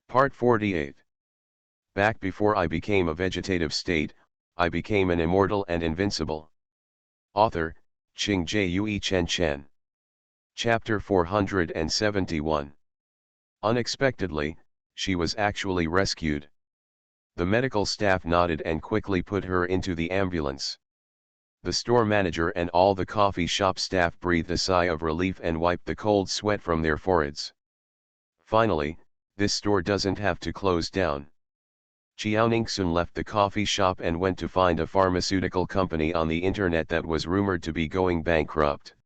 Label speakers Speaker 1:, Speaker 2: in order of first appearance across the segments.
Speaker 1: Part 48. Back before I became a vegetative state, I became an immortal and invincible. Author, Ching Jue Chen Chen. Chapter 471. Unexpectedly, she was actually rescued. The medical staff nodded and quickly put her into the ambulance. The store manager and all the coffee shop staff breathed a sigh of relief and wiped the cold sweat from their foreheads. Finally, this store doesn't have to close down. Xiaoningsun left the coffee shop and went to find a pharmaceutical company on the internet that was rumored to be going bankrupt.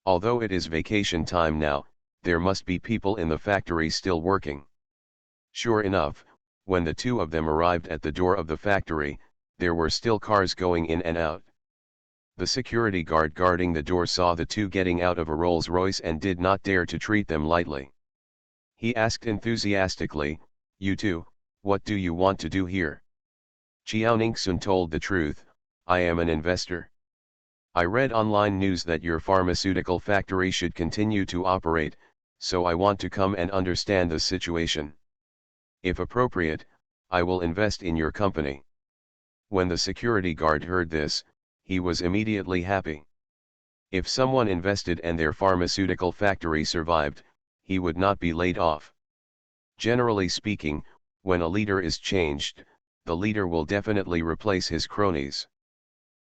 Speaker 1: Although it is vacation time now, there must be people in the factory still working. Sure enough, when the two of them arrived at the door of the factory, there were still cars going in and out. The security guard guarding the door saw the two getting out of a Rolls-Royce and did not dare to treat them lightly. He asked enthusiastically, "You two, what do you want to do here?" Xiaoningsun told the truth, "I am an investor. I read online news that your pharmaceutical factory should continue to operate, so I want to come and understand the situation. If appropriate, I will invest in your company." When the security guard heard this, he was immediately happy. If someone invested and their pharmaceutical factory survived, he would not be laid off. Generally speaking, when a leader is changed, the leader will definitely replace his cronies.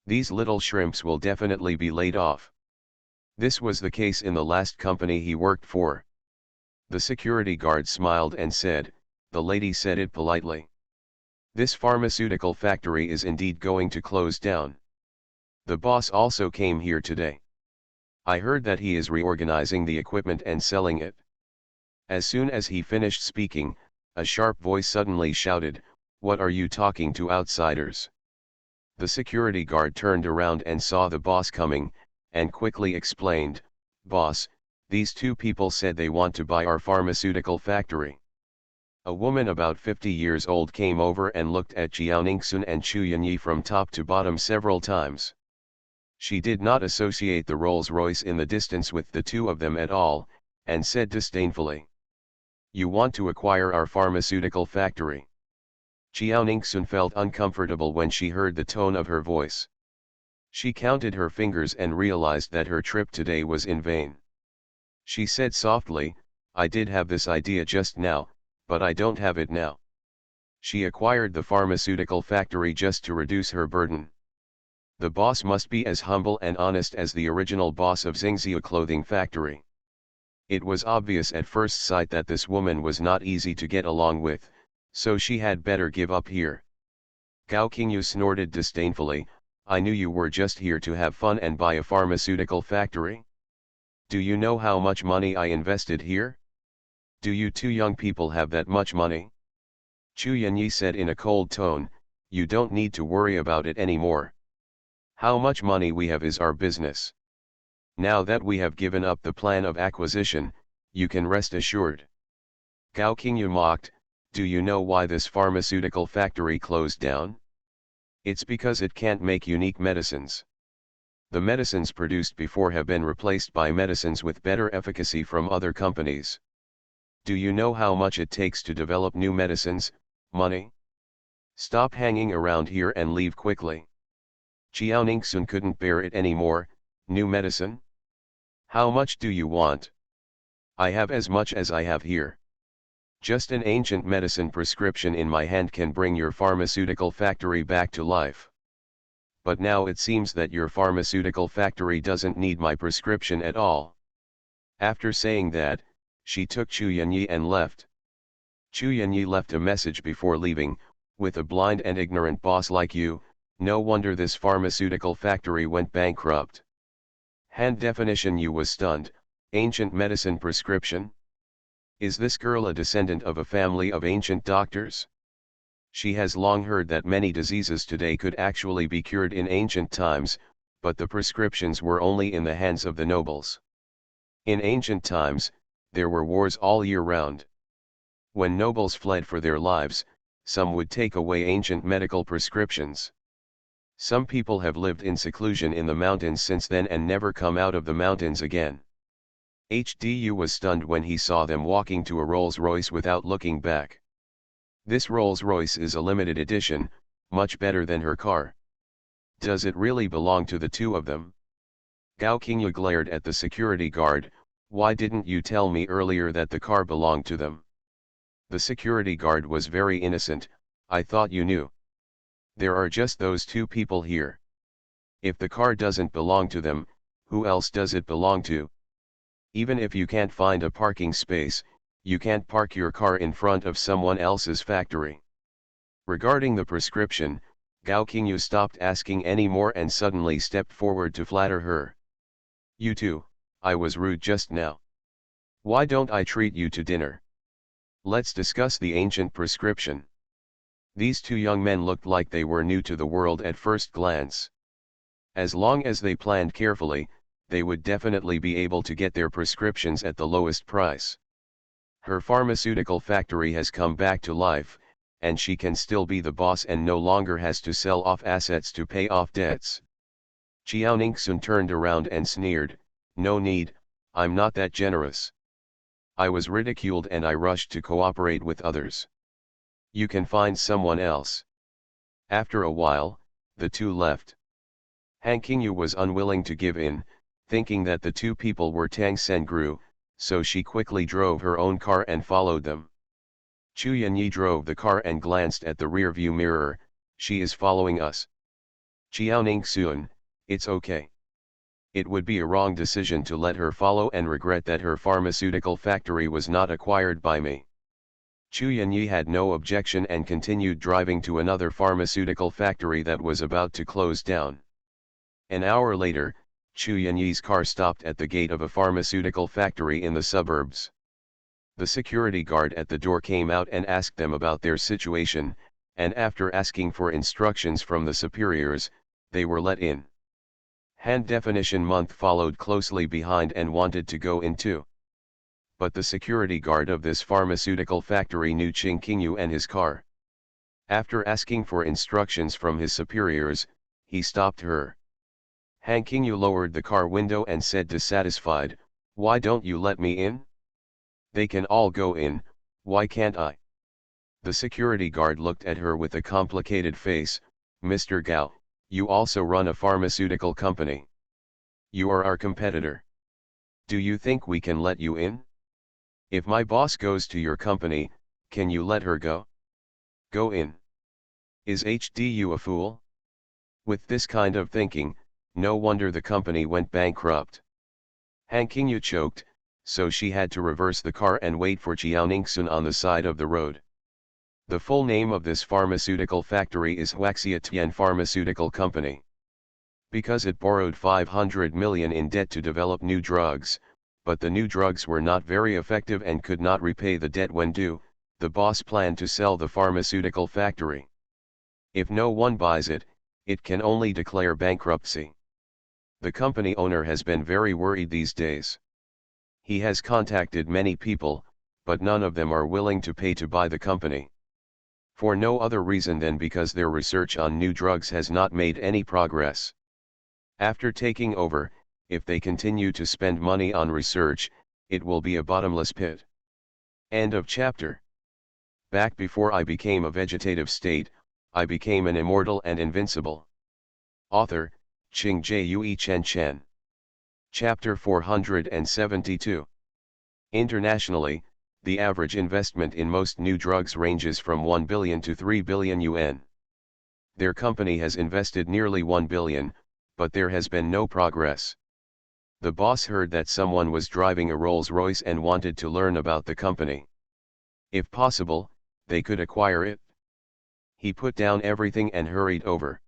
Speaker 1: These little shrimps will definitely be laid off. This was the case in the last company he worked for. The security guard smiled and said, "The lady said it politely. This pharmaceutical factory is indeed going to close down. The boss also came here today. I heard that he is reorganizing the equipment and selling it." As soon as he finished speaking, a sharp voice suddenly shouted, "What are you talking to outsiders?" The security guard turned around and saw the boss coming, and quickly explained, "Boss, these two people said they want to buy our pharmaceutical factory." A woman about 50 years old came over and looked at Xiaoningsun and Chu Yanyi from top to bottom several times. She did not associate the Rolls-Royce in the distance with the two of them at all, and said disdainfully, "You want to acquire our pharmaceutical factory?" Xiaoningsun felt uncomfortable when she heard the tone of her voice. She counted her fingers and realized that her trip today was in vain. She said softly, "I did have this idea just now, but I don't have it now." She acquired the pharmaceutical factory just to reduce her burden. The boss must be as humble and honest as the original boss of Xingzhou clothing factory. It was obvious at first sight that this woman was not easy to get along with, so she had better give up here. Gao Qingyu snorted disdainfully, "I knew you were just here to have fun and buy a pharmaceutical factory. Do you know how much money I invested here? Do you two young people have that much money?" Chu Yanyi said in a cold tone, "You don't need to worry about it anymore. How much money we have is our business. Now that we have given up the plan of acquisition, you can rest assured." Gao Qingyu mocked, "Do you know why this pharmaceutical factory closed down? It's because it can't make unique medicines. The medicines produced before have been replaced by medicines with better efficacy from other companies. Do you know how much it takes to develop new medicines? Money? Stop hanging around here and leave quickly." Xiaoningsun couldn't bear it anymore. "New medicine? How much do you want?" "I have as much as I have here. Just an ancient medicine prescription in my hand can bring your pharmaceutical factory back to life. But now it seems that your pharmaceutical factory doesn't need my prescription at all." After saying that, she took Chu Yanyi and left. Chu Yanyi left a message before leaving, "With a blind and ignorant boss like you, no wonder this pharmaceutical factory went bankrupt." Hand definition. You was stunned. Ancient medicine prescription? Is this girl a descendant of a family of ancient doctors? She has long heard that many diseases today could actually be cured in ancient times, but the prescriptions were only in the hands of the nobles. In ancient times, there were wars all year round. When nobles fled for their lives, some would take away ancient medical prescriptions. Some people have lived in seclusion in the mountains since then and never come out of the mountains again. HDU was stunned when he saw them walking to a Rolls-Royce without looking back. This Rolls-Royce is a limited edition, much better than her car. Does it really belong to the two of them? Gao Qingyu glared at the security guard. Why didn't you tell me earlier that the car belonged to them? The security guard was very innocent. I thought you knew. There are just those two people here. If the car doesn't belong to them, who else does it belong to? Even if you can't find a parking space, you can't park your car in front of someone else's factory. Regarding the prescription, Gao Qingyu stopped asking any more and suddenly stepped forward to flatter her. You too, I was rude just now. Why don't I treat you to dinner? Let's discuss the ancient prescription. These two young men looked like they were new to the world at first glance. As long as they planned carefully, they would definitely be able to get their prescriptions at the lowest price. Her pharmaceutical factory has come back to life, and she can still be the boss and no longer has to sell off assets to pay off debts. Qiao Ningxun turned around and sneered, no need, I'm not that generous. I was ridiculed and I rushed to cooperate with others. You can find someone else. After a while, the two left. Han Qingyu was unwilling to give in, thinking that the two people were Tang Sengru, so she quickly drove her own car and followed them. Chu Yanyi drove the car and glanced at the rearview mirror. She is following us. Qiao Ningxun, it's okay. It would be a wrong decision to let her follow and regret that her pharmaceutical factory was not acquired by me. Chu Yanyi had no objection and continued driving to another pharmaceutical factory that was about to close down. An hour later, Chu Yanyi's car stopped at the gate of a pharmaceutical factory in the suburbs. The security guard at the door came out and asked them about their situation, and after asking for instructions from the superiors, they were let in. Han Definition Month followed closely behind and wanted to go in too. But the security guard of this pharmaceutical factory knew Qing Qingyu and his car. After asking for instructions from his superiors, he stopped her. Han Qingyu lowered the car window and said dissatisfied, why don't you let me in? They can all go in, why can't I? The security guard looked at her with a complicated face. Mr. Gao, you also run a pharmaceutical company. You are our competitor. Do you think we can let you in? If my boss goes to your company, can you let her go? Go in. Is HDU a fool? With this kind of thinking, no wonder the company went bankrupt. Han Qingyu choked, so she had to reverse the car and wait for Qiao Ningxun on the side of the road. The full name of this pharmaceutical factory is Huaxia Tian Pharmaceutical Company. Because it borrowed 500 million in debt to develop new drugs, but the new drugs were not very effective and could not repay the debt when due, the boss planned to sell the pharmaceutical factory. If no one buys it, it can only declare bankruptcy. The company owner has been very worried these days. He has contacted many people, but none of them are willing to pay to buy the company. For no other reason than because their research on new drugs has not made any progress. After taking over, if they continue to spend money on research, it will be a bottomless pit. End of chapter. Back before I became a vegetative state, I became an immortal and invincible. Author, Qing Jue Chen Chen. Chapter 472. Internationally, the average investment in most new drugs ranges from 1 billion to 3 billion yuan. Their company has invested nearly 1 billion, but there has been no progress. The boss heard that someone was driving a Rolls-Royce and wanted to learn about the company. If possible, they could acquire it. He put down everything and hurried over.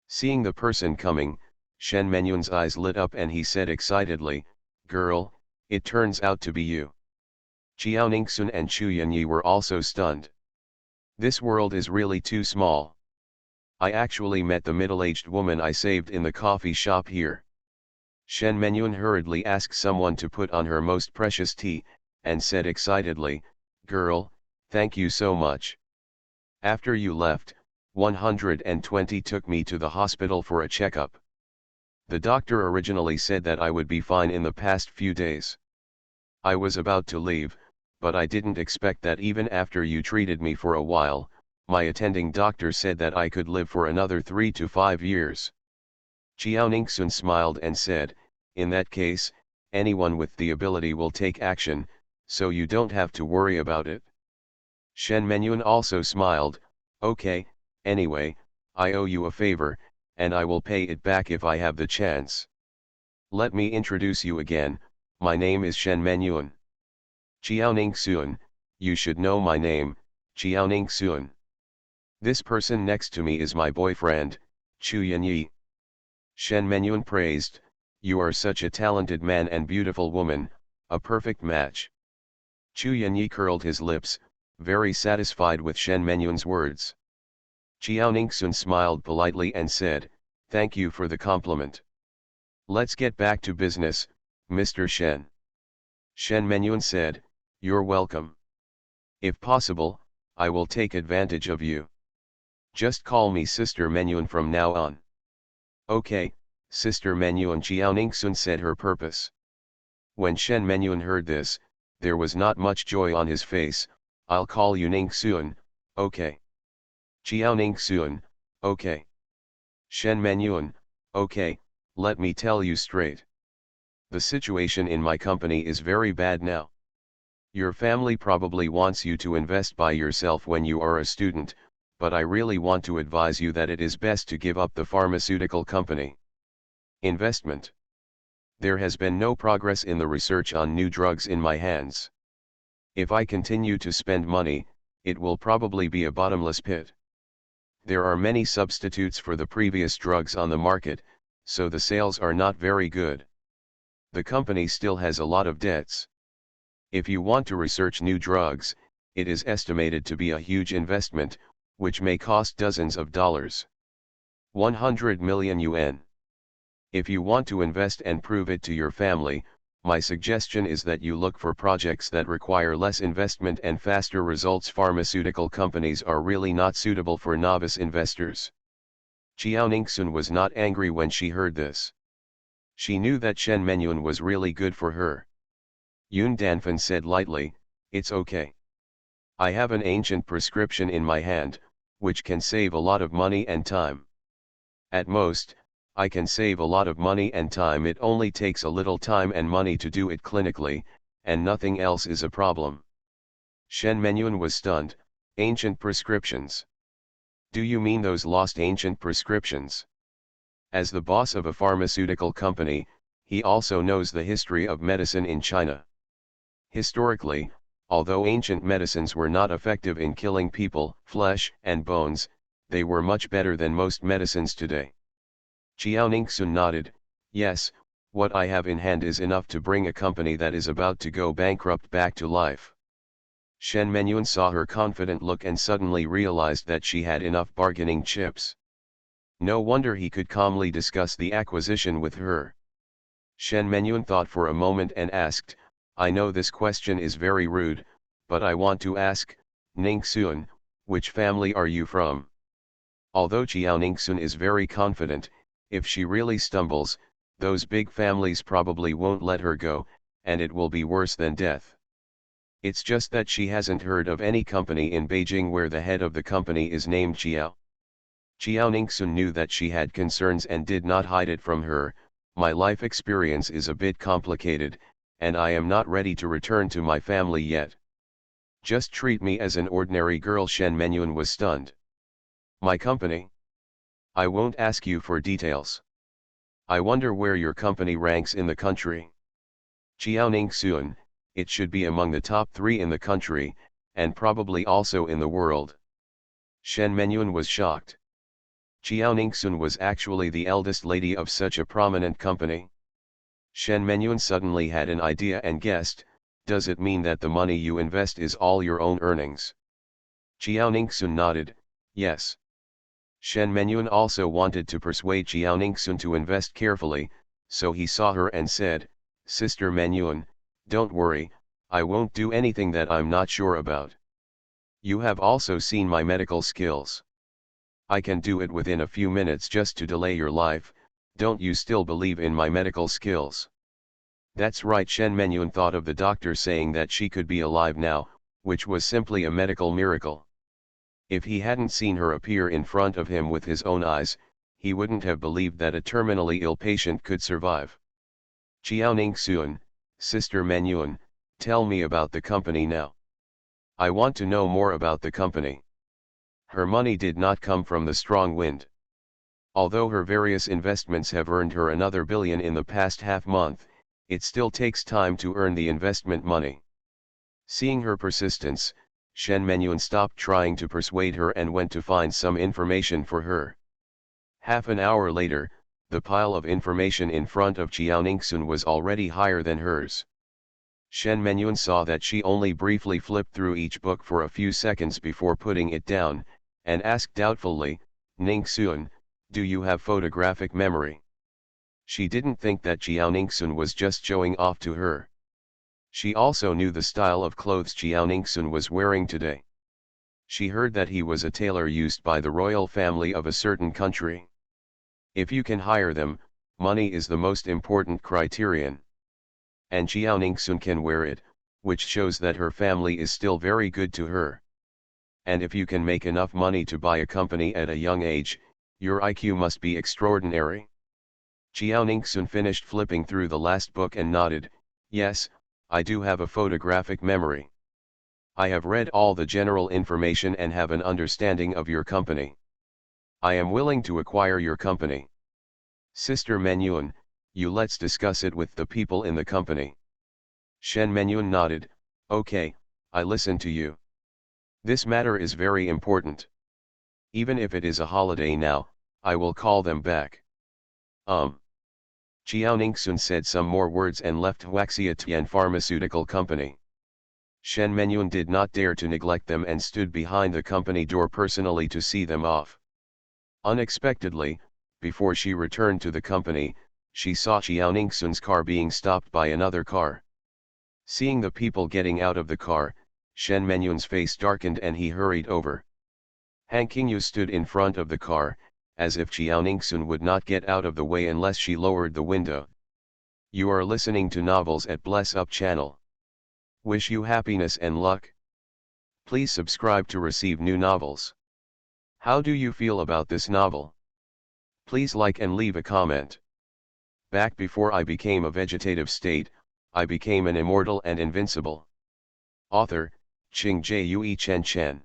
Speaker 1: Seeing the person coming, Shen Menyun's eyes lit up and he said excitedly, "Girl, it turns out to be you." Qiao Ningxun and Chu Yanyi were also stunned. This world is really too small. I actually met the middle-aged woman I saved in the coffee shop here. Shen Menyun hurriedly asked someone to put on her most precious tea, and said excitedly, "Girl, thank you so much. After you left, 120 took me to the hospital for a checkup. The doctor originally said that I would be fine in the past few days. I was about to leave, but I didn't expect that even after you treated me for a while, my attending doctor said that I could live for another 3 to 5 years. Chiao Ningxun smiled and said, in that case, anyone with the ability will take action, so you don't have to worry about it. Shen Menyun also smiled, okay, anyway, I owe you a favor, and I will pay it back if I have the chance. Let me introduce you again, my name is Shen Menyun. Chiao Ningxun, you should know my name, Chiao Ningxun. This person next to me is my boyfriend, Chu Yanyi. Shen Menyun praised, you are such a talented man and beautiful woman, a perfect match. Chu Yanyi curled his lips, very satisfied with Shen Menyun's words. Chiao Ningxun smiled politely and said, thank you for the compliment. Let's get back to business, Mr. Shen. Shen Menyun said, you're welcome. If possible, I will take advantage of you. Just call me Sister Menyun from now on. Okay, Sister Menyun, Chiao Ningxun said her purpose. When Shen Menyun heard this, there was not much joy on his face. I'll call you Ningxun, okay. Chiao Ningxun, okay. Shen Menyun, okay, let me tell you straight. The situation in my company is very bad now. Your family probably wants you to invest by yourself when you are a student, but I really want to advise you that it is best to give up the pharmaceutical company. Investment. There has been no progress in the research on new drugs in my hands. If I continue to spend money, it will probably be a bottomless pit. There are many substitutes for the previous drugs on the market, so the sales are not very good. The company still has a lot of debts. If you want to research new drugs, it is estimated to be a huge investment, which may cost dozens of dollars. 100 million yuan. If you want to invest and prove it to your family, my suggestion is that you look for projects that require less investment and faster results. Pharmaceutical companies are really not suitable for novice investors. Chiao Ningxun was not angry when she heard this. She knew that Shen Menyun was really good for her. Yun Danfan said lightly, it's okay. I have an ancient prescription in my hand, which can save a lot of money and time. At most, I can save a lot of money and time. It only takes a little time and money to do it clinically, and nothing else is a problem. Shen Menyun was stunned. Ancient prescriptions. Do you mean those lost ancient prescriptions? As the boss of a pharmaceutical company, he also knows the history of medicine in China. Historically, although ancient medicines were not effective in killing people, flesh and bones, they were much better than most medicines today. Chiao Ningxun nodded, yes, what I have in hand is enough to bring a company that is about to go bankrupt back to life. Shen Menyun saw her confident look and suddenly realized that she had enough bargaining chips. No wonder he could calmly discuss the acquisition with her. Shen Menyun thought for a moment and asked, I know this question is very rude, but I want to ask, Ningxun, which family are you from? Although Chiao Ningxun is very confident, if she really stumbles, those big families probably won't let her go, and it will be worse than death. It's just that she hasn't heard of any company in Beijing where the head of the company is named Chiao. Chiao Ningxun knew that she had concerns and did not hide it from her. My life experience is a bit complicated, and I am not ready to return to my family yet. Just treat me as an ordinary girl. Shen Menyun was stunned. My company? I won't ask you for details. I wonder where your company ranks in the country. Chiao Ningxun, it should be among the top 3 in the country, and probably also in the world. Shen Menyun was shocked. Chiao Ningxun was actually the eldest lady of such a prominent company. Shen Menyun suddenly had an idea and guessed, does it mean that the money you invest is all your own earnings? Chiao Ningxun nodded, yes. Shen Menyun also wanted to persuade Chiao Ningxun to invest carefully, so he saw her and said, Sister Menyun, don't worry, I won't do anything that I'm not sure about. You have also seen my medical skills. I can do it within a few minutes just to delay your life. Don't you still believe in my medical skills? That's right, Shen Menyun thought of the doctor saying that she could be alive now, which was simply a medical miracle. If he hadn't seen her appear in front of him with his own eyes, he wouldn't have believed that a terminally ill patient could survive. Jiaoning Xuan, Sister Menyun, tell me about the company now. I want to know more about the company. Her money did not come from the strong wind. Although her various investments have earned her another billion in the past half-month, it still takes time to earn the investment money. Seeing her persistence, Shen Menyun stopped trying to persuade her and went to find some information for her. Half an hour later, the pile of information in front of Jiaoningsun was already higher than hers. Shen Menyun saw that she only briefly flipped through each book for a few seconds before putting it down, and asked doubtfully, Ningxuan, do you have photographic memory? She didn't think that Jiaoningsun was just showing off to her. She also knew the style of clothes Jiaoningsun was wearing today. She heard that he was a tailor used by the royal family of a certain country. If you can hire them, money is the most important criterion. And Jiaoningsun can wear it, which shows that her family is still very good to her. And if you can make enough money to buy a company at a young age, your IQ must be extraordinary. Jiaoningsun finished flipping through the last book and nodded, yes, I do have a photographic memory. I have read all the general information and have an understanding of your company. I am willing to acquire your company. Sister Menyun, let's discuss it with the people in the company. Shen Menyun nodded, okay, I listen to you. This matter is very important. Even if it is a holiday now, I will call them back. Jiaoningsun said some more words and left Huaxia Tian Pharmaceutical Company. Shen Menyun did not dare to neglect them and stood behind the company door personally to see them off. Unexpectedly, before she returned to the company, she saw Jiaoningsun's car being stopped by another car. Seeing the people getting out of the car, Shen Menyun's face darkened and he hurried over. Han Qingyu stood in front of the car, as if Jiaoningsun would not get out of the way unless she lowered the window. You are listening to Novels at Bless Up channel. Wish you happiness and luck. Please subscribe to receive new novels. How do you feel about this novel? Please like and leave a comment. Back before I became a vegetative state, I became an immortal and invincible. Author, Qing Jue Chen Chen.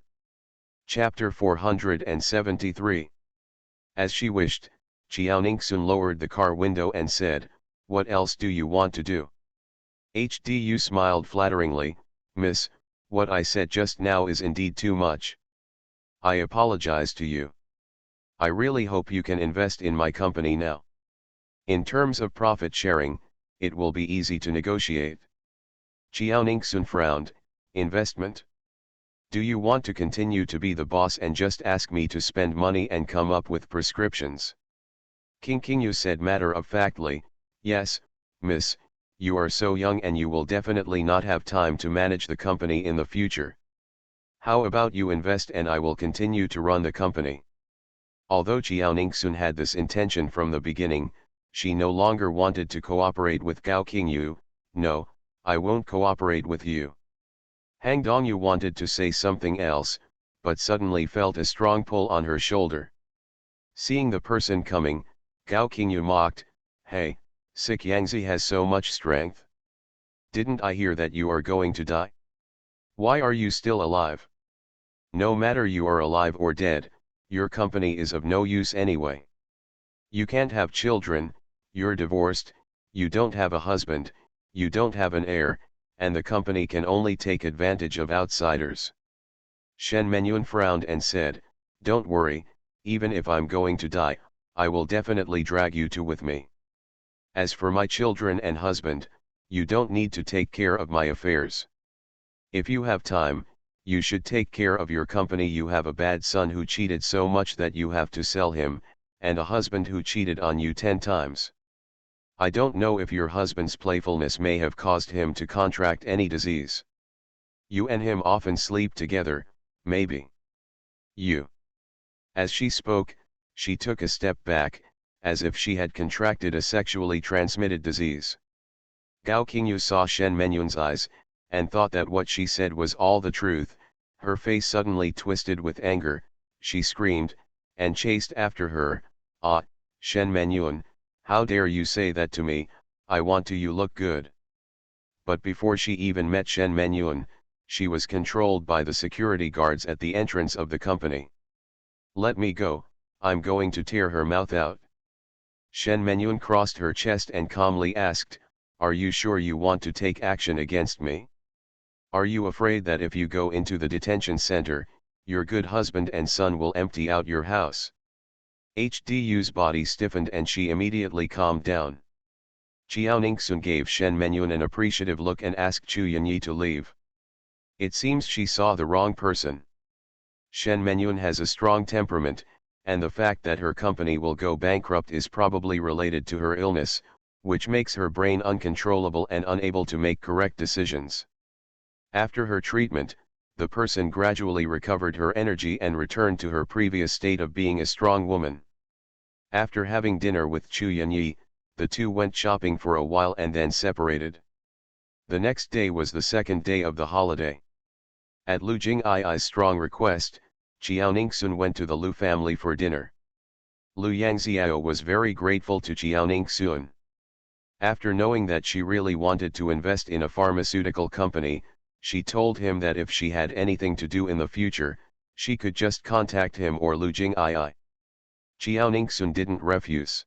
Speaker 1: Chapter 473. As she wished, Jiaoningsun lowered the car window and said, what else do you want to do? HDU smiled flatteringly, Miss, what I said just now is indeed too much. I apologize to you. I really hope you can invest in my company now. In terms of profit sharing, it will be easy to negotiate. Jiaoningsun frowned, investment? Do you want to continue to be the boss and just ask me to spend money and come up with prescriptions? King Qingyu said matter-of-factly, yes, miss, you are so young and you will definitely not have time to manage the company in the future. How about you invest and I will continue to run the company? Although Jiaoningsun had this intention from the beginning, she no longer wanted to cooperate with Gao Qingyu. No, I won't cooperate with you. Han Dongyu wanted to say something else, but suddenly felt a strong pull on her shoulder. Seeing the person coming, Gao Qingyu mocked, hey, Sick Yangzi has so much strength. Didn't I hear that you are going to die? Why are you still alive? No matter you are alive or dead, your company is of no use anyway. You can't have children, you're divorced, you don't have a husband, you don't have an heir, and the company can only take advantage of outsiders. Shen Menyun frowned and said, don't worry, even if I'm going to die, I will definitely drag you two with me. As for my children and husband, you don't need to take care of my affairs. If you have time, you should take care of your company. You have a bad son who cheated so much that you have to sell him, and a husband who cheated on you 10 times. I don't know if your husband's playfulness may have caused him to contract any disease. You and him often sleep together, maybe. You. As she spoke, she took a step back, as if she had contracted a sexually transmitted disease. Gao Qingyu saw Shen Menyun's eyes, and thought that what she said was all the truth. Her face suddenly twisted with anger, she screamed, and chased after her. "Ah, Shen Menyun, how dare you say that to me, I want to you look good." But before she even met Shen Menyun, she was controlled by the security guards at the entrance of the company. "Let me go, I'm going to tear her mouth out." Shen Menyun crossed her chest and calmly asked, "Are you sure you want to take action against me? Are you afraid that if you go into the detention center, your good husband and son will empty out your house?" HDU's body stiffened and she immediately calmed down. Chiao Ningxun gave Shen Menyun an appreciative look and asked Chu Yanyi to leave. It seems she saw the wrong person. Shen Menyun has a strong temperament, and the fact that her company will go bankrupt is probably related to her illness, which makes her brain uncontrollable and unable to make correct decisions. After her treatment, the person gradually recovered her energy and returned to her previous state of being a strong woman. After having dinner with Chu Yanyi, the two went shopping for a while and then separated. The next day was the second day of the holiday. At Lu Jingai's strong request, Chiao Ningxun went to the Lu family for dinner. Lu Yangziao was very grateful to Chiao Ningxun. After knowing that she really wanted to invest in a pharmaceutical company, she told him that if she had anything to do in the future, she could just contact him or Lu Jingai. Chiao Ningxun didn't refuse.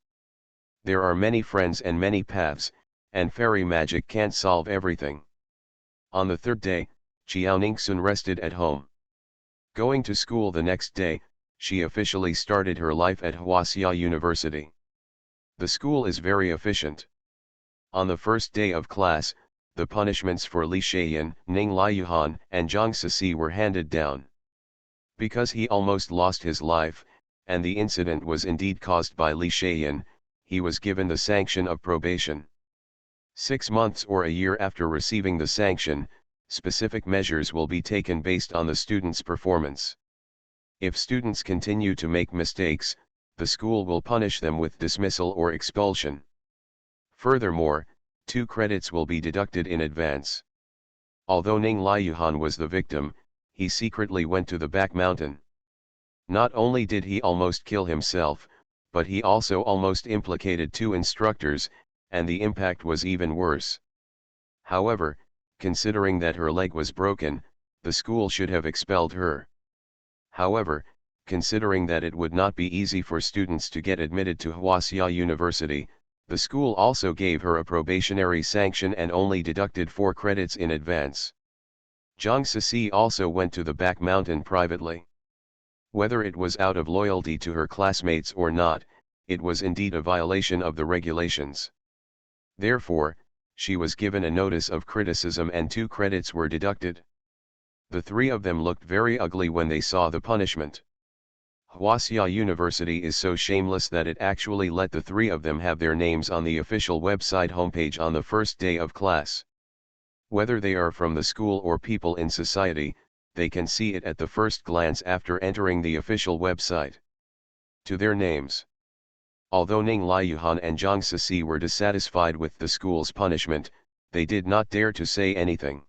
Speaker 1: There are many friends and many paths, and fairy magic can't solve everything. On the third day, Chiao Ningxun rested at home. Going to school the next day, she officially started her life at Huaxia University. The school is very efficient. On the first day of class, the punishments for Li Shaiyan, Ning Liuhan, and Zhang Sisi were handed down. Because he almost lost his life, and the incident was indeed caused by Li Shaiyan, he was given the sanction of probation. 6 months or a year after receiving the sanction, specific measures will be taken based on the student's performance. If students continue to make mistakes, the school will punish them with dismissal or expulsion. Furthermore, 2 credits will be deducted in advance. Although Ning Liuhan was the victim, he secretly went to the back mountain. Not only did he almost kill himself, but he also almost implicated 2 instructors, and the impact was even worse. However, considering that her leg was broken, the school should have expelled her. However, considering that it would not be easy for students to get admitted to Huaxia University, the school also gave her a probationary sanction and only deducted 4 credits in advance. Zhang Sisi also went to the back mountain privately. Whether it was out of loyalty to her classmates or not, it was indeed a violation of the regulations. Therefore, she was given a notice of criticism and 2 credits were deducted. The 3 of them looked very ugly when they saw the punishment. Huaxia University is so shameless that it actually let the 3 of them have their names on the official website homepage on the first day of class. Whether they are from the school or people in society, they can see it at the first glance after entering the official website. To their names. Although Ning Liuhan and Zhang Sisi were dissatisfied with the school's punishment, they did not dare to say anything.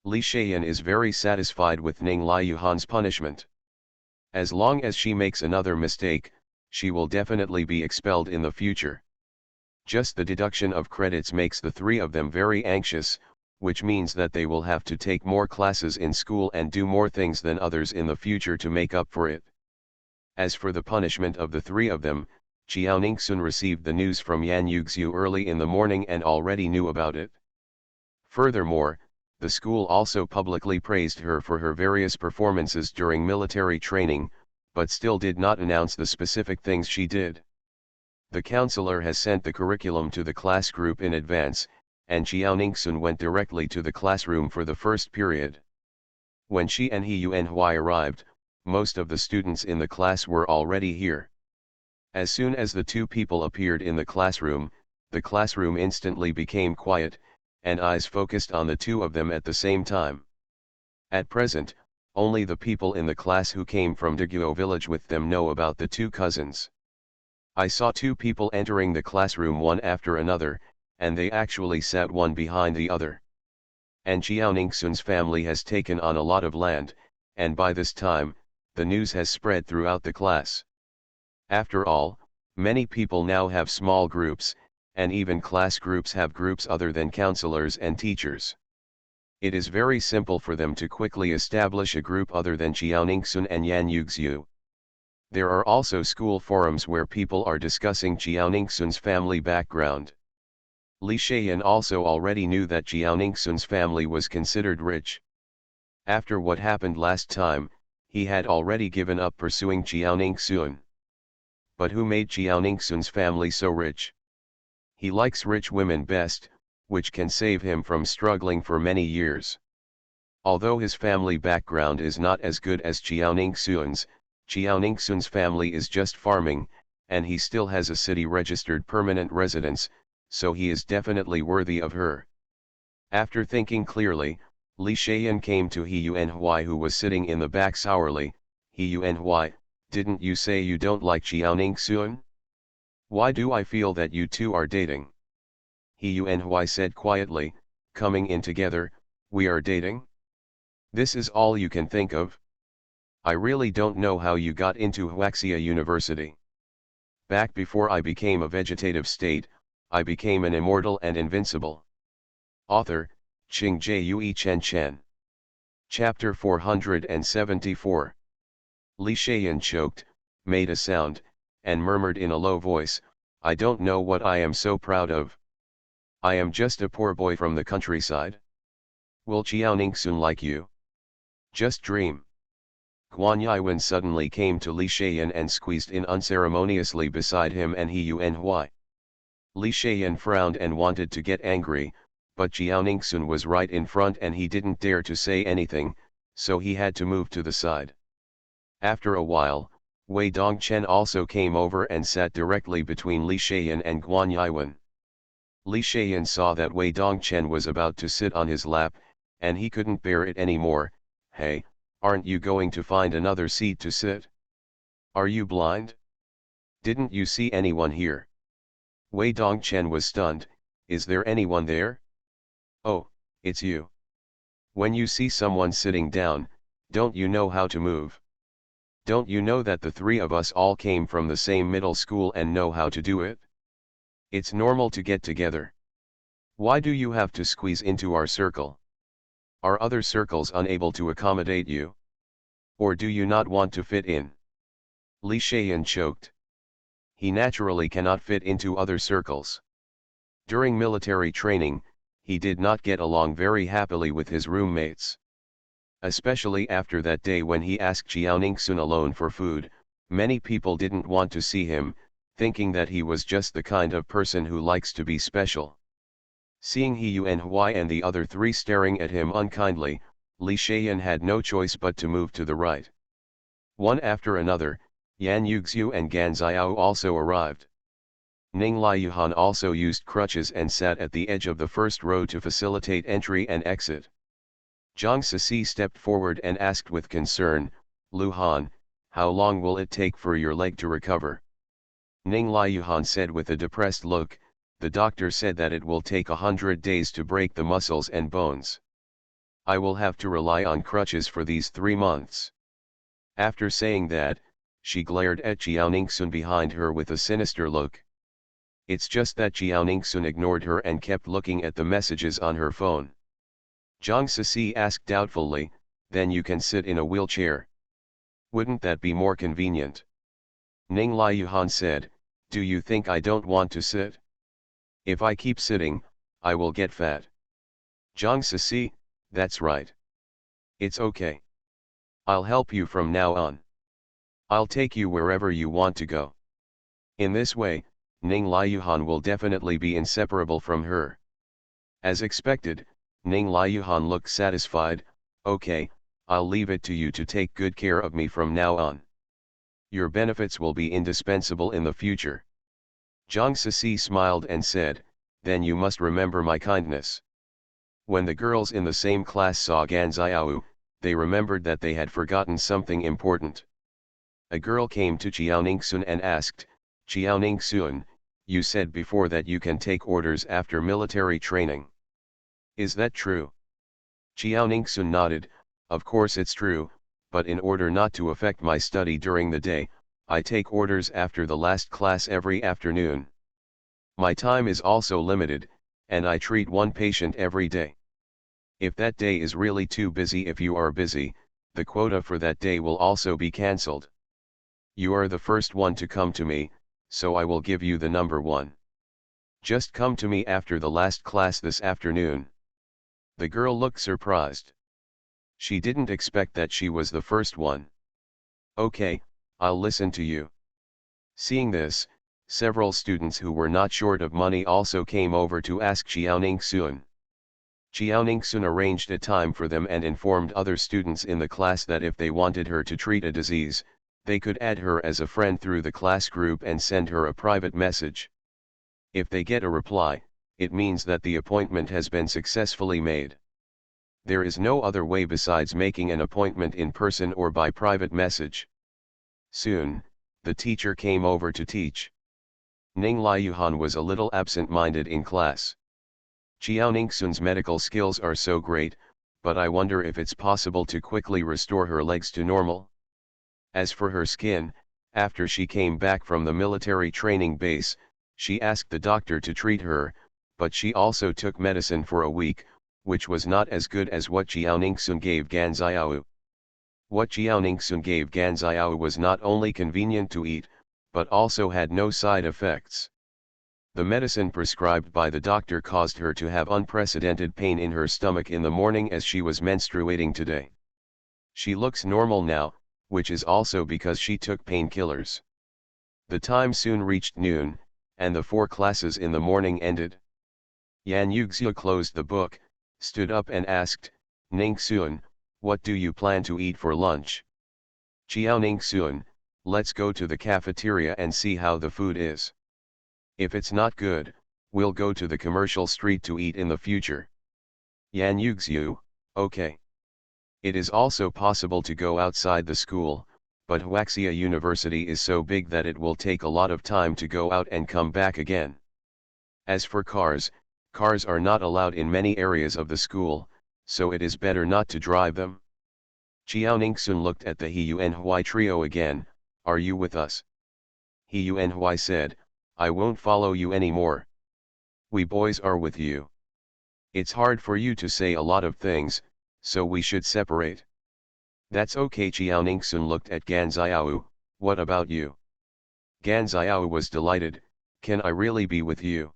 Speaker 1: Li Shaiyan is very satisfied with Ning Liuhan's punishment. As long as she makes another mistake, she will definitely be expelled in the future. Just the deduction of credits makes the 3 of them very anxious, which means that they will have to take more classes in school and do more things than others in the future to make up for it. As for the punishment of the 3 of them, Chiao Ningxun received the news from Yan Yuxiu early in the morning and already knew about it. Furthermore, the school also publicly praised her for her various performances during military training, but still did not announce the specific things she did. The counselor has sent the curriculum to the class group in advance, and Chiao Ningxun went directly to the classroom for the first period. When she and He Yuanhui arrived, most of the students in the class were already here. As soon as the 2 people appeared in the classroom instantly became quiet, and eyes focused on the 2 of them at the same time. At present, only the people in the class who came from Daguo village with them know about the 2 cousins. I saw 2 people entering the classroom one after another, and they actually sat one behind the other. And Jiaoningsun's family has taken on a lot of land, and by this time, the news has spread throughout the class. After all, many people now have small groups, and even class groups have groups other than counselors and teachers. It is very simple for them to quickly establish a group other than Jiaoningsun and Yan Yuxiu. There are also school forums where people are discussing Jiaoningsun's family background. Li Shaiyan also already knew that Jiaoningsun's family was considered rich. After what happened last time, he had already given up pursuing Jiaoningsun. But who made Jiaoningsun's family so rich? He likes rich women best, which can save him from struggling for many years. Although his family background is not as good as Jiaoningsun's family is just farming, and he still has a city-registered permanent residence, so he is definitely worthy of her. After thinking clearly, Li Shaiyan came to He Yuanhui, who was sitting in the back sourly. He Yuanhui, didn't you say you don't like Jiaoningsun? Why do I feel that you two are dating? He Yuanhui said quietly, coming in together, we are dating? This is all you can think of? I really don't know how you got into Huaxia University. Back before I became a vegetative state, I became an immortal and invincible. Author, Qing Jue Chen Chen. Chapter 474. Li Shaiyan choked, made a sound, and murmured in a low voice, I don't know what I am so proud of. I am just a poor boy from the countryside. Will Jiaoningsun like you? Just dream. Guan Yiwen suddenly came to Li Shaiyan and squeezed in unceremoniously beside him and He Yuanhui. Li Shaiyan frowned and wanted to get angry, but Jiaoningsun was right in front and he didn't dare to say anything, so he had to move to the side. After a while, Wei Dongchen also came over and sat directly between Li Shaiyan and Guan Yiwen. Li Shaiyan saw that Wei Dongchen was about to sit on his lap, and he couldn't bear it anymore. Hey, aren't you going to find another seat to sit? Are you blind? Didn't you see anyone here? Wei Dongchen was stunned. Is there anyone there? Oh, it's you. When you see someone sitting down, don't you know how to move? Don't you know that the three of us all came from the same middle school and know how to do it? It's normal to get together. Why do you have to squeeze into our circle? Are other circles unable to accommodate you? Or do you not want to fit in? Li Shaiyan choked. He naturally cannot fit into other circles. During military training, he did not get along very happily with his roommates. Especially after that day when he asked Jiaoningsun alone for food, many people didn't want to see him, thinking that he was just the kind of person who likes to be special. Seeing He Yuanhui and the other three staring at him unkindly, Li Shaiyan had no choice but to move to the right. One after another, Yan Yuxiu and Gan Xiao also arrived. Ning Liuhan also used crutches and sat at the edge of the first row to facilitate entry and exit. Zhang Sisi stepped forward and asked with concern, Lu Han, how long will it take for your leg to recover? Ning Liuhan said with a depressed look, the doctor said that it will take 100 days to break the muscles and bones. I will have to rely on crutches for these 3 months. After saying that, she glared at Jiaoningsun behind her with a sinister look. It's just that Jiaoningsun ignored her and kept looking at the messages on her phone. Zhang Sisi asked doubtfully, then you can sit in a wheelchair. Wouldn't that be more convenient? Ning Liuhan said, do you think I don't want to sit? If I keep sitting, I will get fat. Zhang Sisi, that's right. It's okay. I'll help you from now on. I'll take you wherever you want to go. In this way, Ning Liuhan will definitely be inseparable from her. As expected, Ning Liuhan looked satisfied. Okay, I'll leave it to you to take good care of me from now on. Your benefits will be indispensable in the future. Zhang Sisi smiled and said, then you must remember my kindness. When the girls in the same class saw Gan Xiao, they remembered that they had forgotten something important. A girl came to Jiaoningsun and asked, Jiaoningsun, you said before that you can take orders after military training. Is that true? Jiaoningsun nodded. Of course it's true, but in order not to affect my study during the day, I take orders after the last class every afternoon. My time is also limited, and I treat one patient every day. If that day is really too busy, if you are busy, the quota for that day will also be cancelled. You are the first one to come to me, so I will give you the number 1. Just come to me after the last class this afternoon. The girl looked surprised. She didn't expect that she was the first one. Okay, I'll listen to you. Seeing this, several students who were not short of money also came over to ask Jiaoningsun. Jiaoningsun arranged a time for them and informed other students in the class that if they wanted her to treat a disease, they could add her as a friend through the class group and send her a private message. If they get a reply, it means that the appointment has been successfully made. There is no other way besides making an appointment in person or by private message. Soon, the teacher came over to teach. Ning Liuhan was a little absent-minded in class. Jiaoningsun's medical skills are so great, but I wonder if it's possible to quickly restore her legs to normal. As for her skin, after she came back from the military training base, she asked the doctor to treat her, but she also took medicine for a week, which was not as good as what Jiaoningsun gave Ganzaiao. What Jiaoningsun gave Ganzaiao was not only convenient to eat, but also had no side effects. The medicine prescribed by the doctor caused her to have unprecedented pain in her stomach in the morning as she was menstruating today. She looks normal now, which is also because she took painkillers. The time soon reached noon, and the 4 classes in the morning ended. Yan Yuxia closed the book, stood up and asked, Ningsun, what do you plan to eat for lunch? Jiaoningsun, let's go to the cafeteria and see how the food is. If it's not good, we'll go to the commercial street to eat in the future. Yan Yuxiu, okay. It is also possible to go outside the school, but Huaxia University is so big that it will take a lot of time to go out and come back again. As for cars are not allowed in many areas of the school, so it is better not to drive them. Jiaoningsun looked at the He Yuanhui trio again. Are you with us? He Yuanhui said, I won't follow you anymore. We boys are with you. It's hard for you to say a lot of things, so we should separate. That's okay. Jiaoningsun looked at Ganzaiao, what about you? Ganzaiao was delighted, can I really be with you?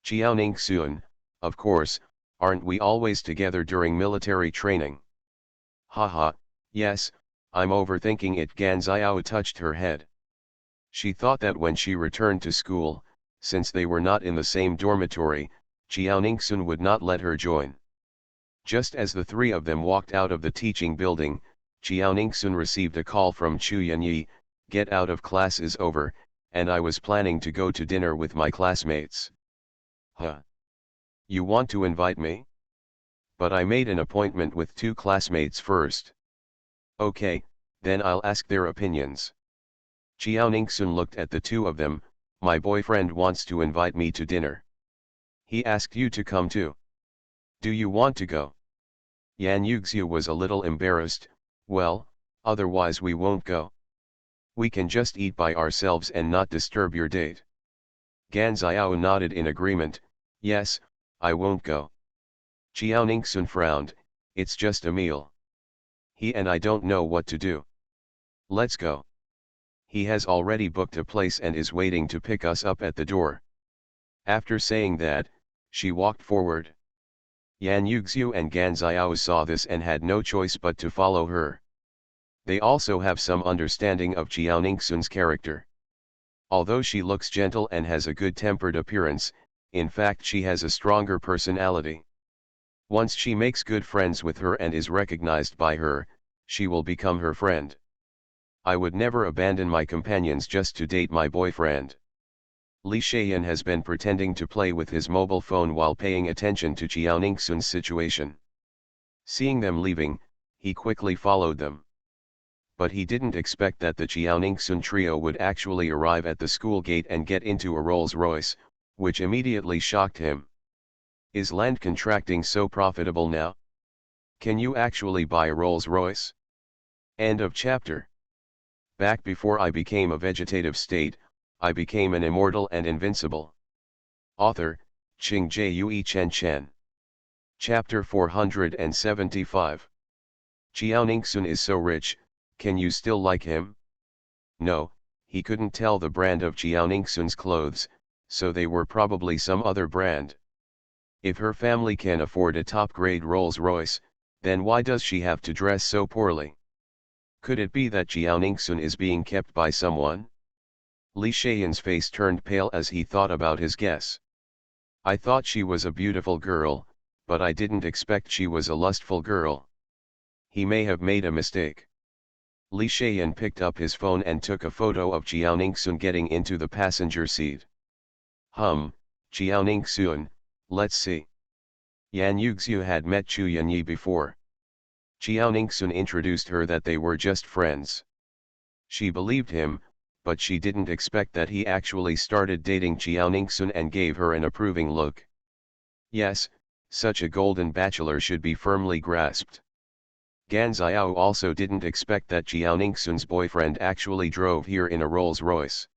Speaker 1: Jiaoningsun, of course, aren't we always together during military training? Haha, yes, I'm overthinking it. Ganzaiao touched her head. She thought that when she returned to school, since they were not in the same dormitory, Jiaoningsun would not let her join. Just as the 3 of them walked out of the teaching building, Jiaoningsun received a call from Chu Yanyi, get out of class is over, and I was planning to go to dinner with my classmates. Huh? You want to invite me? But I made an appointment with 2 classmates first. Okay, then I'll ask their opinions. Jiaoningsun looked at the 2 of them, my boyfriend wants to invite me to dinner. He asked you to come too. Do you want to go? Yan Yuxia was a little embarrassed, well, otherwise we won't go. We can just eat by ourselves and not disturb your date. Ganzaiao nodded in agreement, yes, I won't go. Jiaoningsun frowned, it's just a meal. He and I don't know what to do. Let's go. He has already booked a place and is waiting to pick us up at the door. After saying that, she walked forward. Yan Yuxiu and Ganzaiao saw this and had no choice but to follow her. They also have some understanding of Jiaoningsun's character. Although she looks gentle and has a good-tempered appearance, in fact she has a stronger personality. Once she makes good friends with her and is recognized by her, she will become her friend. I would never abandon my companions just to date my boyfriend. Li Shayan has been pretending to play with his mobile phone while paying attention to Jiaoningsun's situation. Seeing them leaving, he quickly followed them. but he didn't expect that the Jiaoningsun trio would actually arrive at the school gate and get into a Rolls-Royce, which immediately shocked him. Is land contracting so profitable now? Can you actually buy a Rolls-Royce? End of chapter. Back before I became a vegetative state, I became an immortal and invincible. Author, Qing Jue Chen Chen. Chapter 475. Jiaoningsun is so rich, can you still like him? No, he couldn't tell the brand of Jiaoningsun's clothes, so they were probably some other brand. If her family can afford a top-grade Rolls-Royce, then why does she have to dress so poorly? Could it be that Jiaoningsun is being kept by someone? Li Shayan's face turned pale as he thought about his guess. I thought she was a beautiful girl, but I didn't expect she was a lustful girl. He may have made a mistake. Li Shayan picked up his phone and took a photo of Jiaoningsun getting into the passenger seat. Jiaoningsun, let's see. Yan Yuxiu had met Chu Yanyi before. Jiaoningsun introduced her that they were just friends. She believed him, but she didn't expect that he actually started dating Jiaoningsun and gave her an approving look. Yes, such a golden bachelor should be firmly grasped. Gan Xiao also didn't expect that Jiaoningsun's boyfriend actually drove here in a Rolls-Royce.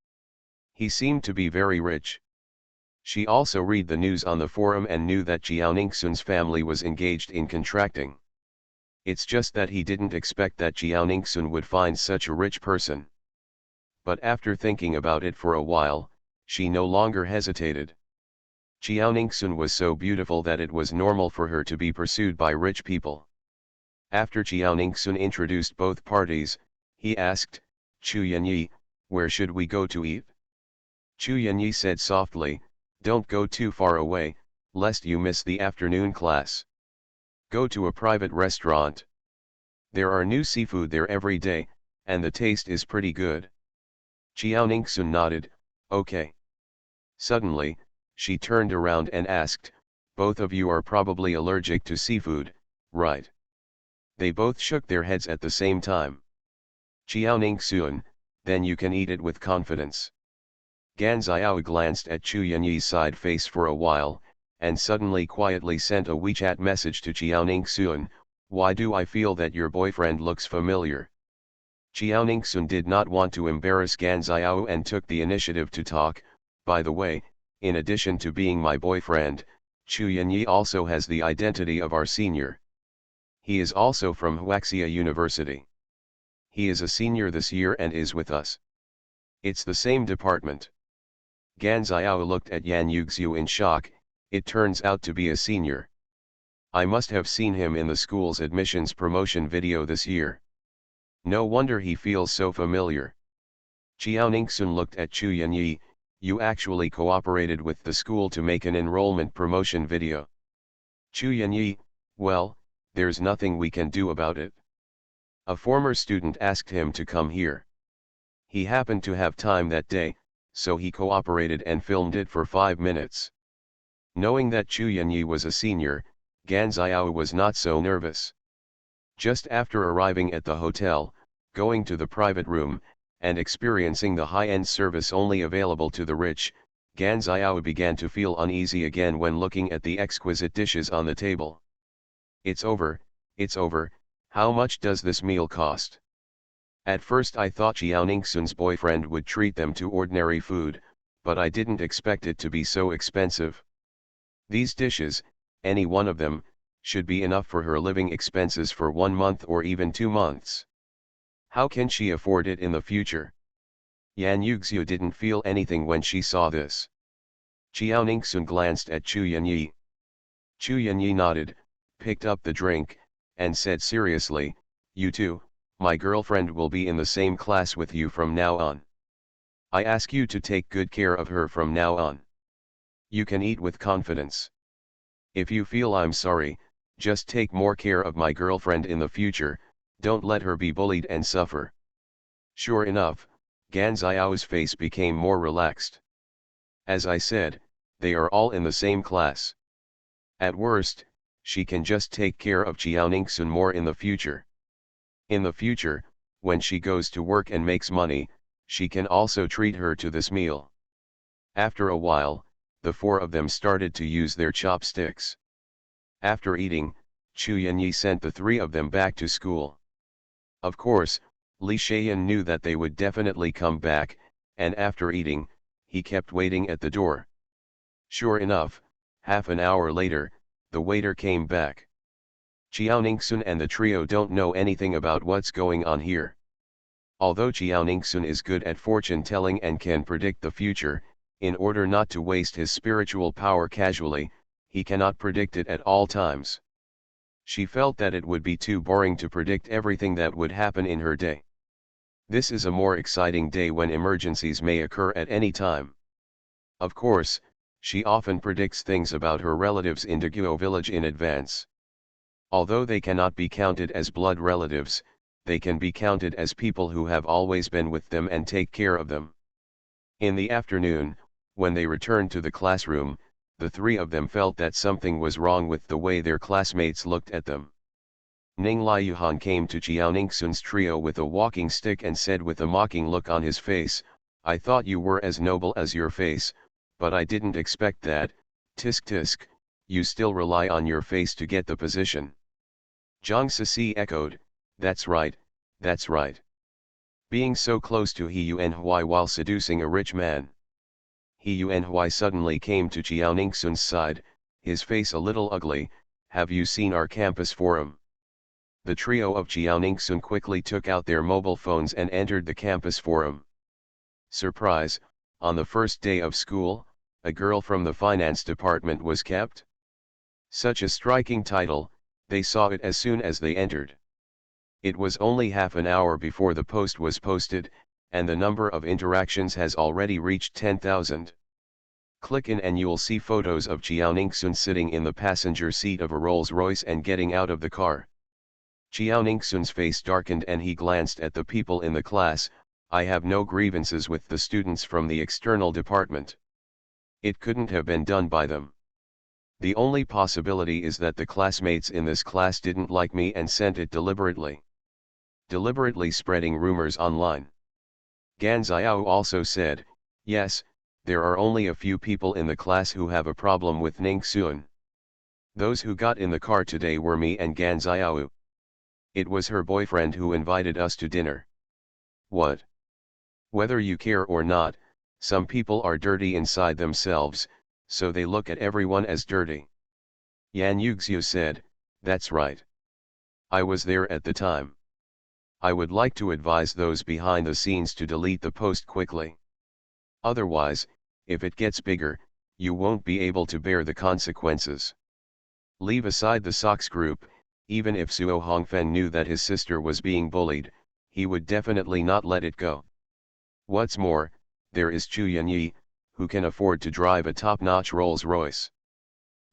Speaker 1: He seemed to be very rich. She also read the news on the forum and knew that Jiaoningsun's family was engaged in contracting. It's just that he didn't expect that Jiaoningsun would find such a rich person. But after thinking about it for a while, she no longer hesitated. Jiaoningsun was so beautiful that it was normal for her to be pursued by rich people. After Jiaoningsun introduced both parties, he asked, Chu Yanyi, where should we go to eat? Chu Yanyi said softly, don't go too far away, lest you miss the afternoon class. Go to a private restaurant. There are new seafood there every day, and the taste is pretty good. Jiaoningsun nodded, okay. Suddenly, she turned around and asked, both of you are probably allergic to seafood, right? They both shook their heads at the same time. Jiaoningsun, then you can eat it with confidence. Gan Xiao glanced at Chu Yanyi's side face for a while, and suddenly quietly sent a WeChat message to Jiaoningsun, why do I feel that your boyfriend looks familiar? Jiaoningsun did not want to embarrass Gan Xiao and took the initiative to talk, by the way, in addition to being my boyfriend, Chu Yanyi also has the identity of our senior. He is also from Huaxia University. He is a senior this year and is with us. It's the same department. Gan Xiao looked at Yan Yuxiu in shock, it turns out to be a senior. I must have seen him in the school's admissions promotion video this year. No wonder he feels so familiar. Jiaoningsun looked at Chu Yanyi, you actually cooperated with the school to make an enrollment promotion video. Chu Yanyi, well, there's nothing we can do about it. A former student asked him to come here. He happened to have time that day, so he cooperated and filmed it for 5 minutes. Knowing that Chu Yanyi was a senior, Gan Xiao was not so nervous. Just after arriving at the hotel, going to the private room, and experiencing the high-end service only available to the rich, Gan Xiao began to feel uneasy again when looking at the exquisite dishes on the table. It's over, how much does this meal cost? At first I thought Jiaoningsun's boyfriend would treat them to ordinary food, but I didn't expect it to be so expensive. These dishes, any one of them, should be enough for her living expenses for 1 month or even 2 months. How can she afford it in the future? Yan Yuxiu didn't feel anything when she saw this. Jiaoningsun glanced at Chu Yanyi. Chu Yanyi nodded, picked up the drink, and said seriously, you too, my girlfriend will be in the same class with you from now on. I ask you to take good care of her from now on. You can eat with confidence. If you feel I'm sorry, just take more care of my girlfriend in the future, don't let her be bullied and suffer. Sure enough, Gan Xiao's face became more relaxed. As I said, they are all in the same class. At worst, she can just take care of Jiaoningsun more in the future. In the future, when she goes to work and makes money, she can also treat her to this meal. After a while, the four of them started to use their chopsticks. After eating, Chu Yanyi sent the three of them back to school. Of course, Li Shayan knew that they would definitely come back, and after eating, he kept waiting at the door. Sure enough, half an hour later, the waiter came back. Qiaoningsun and the trio don't know anything about what's going on here. Although Qiaoningsun is good at fortune telling and can predict the future, in order not to waste his spiritual power casually, he cannot predict it at all times. She felt that it would be too boring to predict everything that would happen in her day. This is a more exciting day when emergencies may occur at any time. Of course, she often predicts things about her relatives in Daguo village in advance. Although they cannot be counted as blood relatives, they can be counted as people who have always been with them and take care of them. In the afternoon, when they returned to the classroom, the three of them felt that something was wrong with the way their classmates looked at them. Ning Liuhan came to Qiaoningsun's trio with a walking stick and said with a mocking look on his face, "I thought you were as noble as your face, but I didn't expect that. Tisk tisk, you still rely on your face to get the position." Zhang Sisi echoed, "That's right, that's right. Being so close to He Yuanhui while seducing a rich man." He Yuanhui suddenly came to Qiaoningsun's side, his face a little ugly. "Have you seen our campus forum?" The trio of Qiaoningsun quickly took out their mobile phones and entered the campus forum. Surprise, on the first day of school, a girl from the finance department was kept? Such a striking title, they saw it as soon as they entered. It was only half an hour before the post was posted, and the number of interactions has already reached 10,000. Click in and you'll see photos of Qiaoningsun sitting in the passenger seat of a Rolls-Royce and getting out of the car. Qiaoningsun's face darkened and he glanced at the people in the class. "I have no grievances with the students from the external department. It couldn't have been done by them. The only possibility is that the classmates in this class didn't like me and sent it deliberately. Deliberately spreading rumors online." Gan Xiao also said, "Yes, there are only a few people in the class who have a problem with Ning Xuan. Those who got in the car today were me and Gan Xiao. It was her boyfriend who invited us to dinner." "What? Whether you care or not, some people are dirty inside themselves, so they look at everyone as dirty." Yan Yuxiu said, "That's right. I was there at the time. I would like to advise those behind the scenes to delete the post quickly. Otherwise, if it gets bigger, you won't be able to bear the consequences." Leave aside the Sox group, even if Suo Hongfen knew that his sister was being bullied, he would definitely not let it go. What's more, there is Chu Yanyi, who can afford to drive a top-notch Rolls-Royce.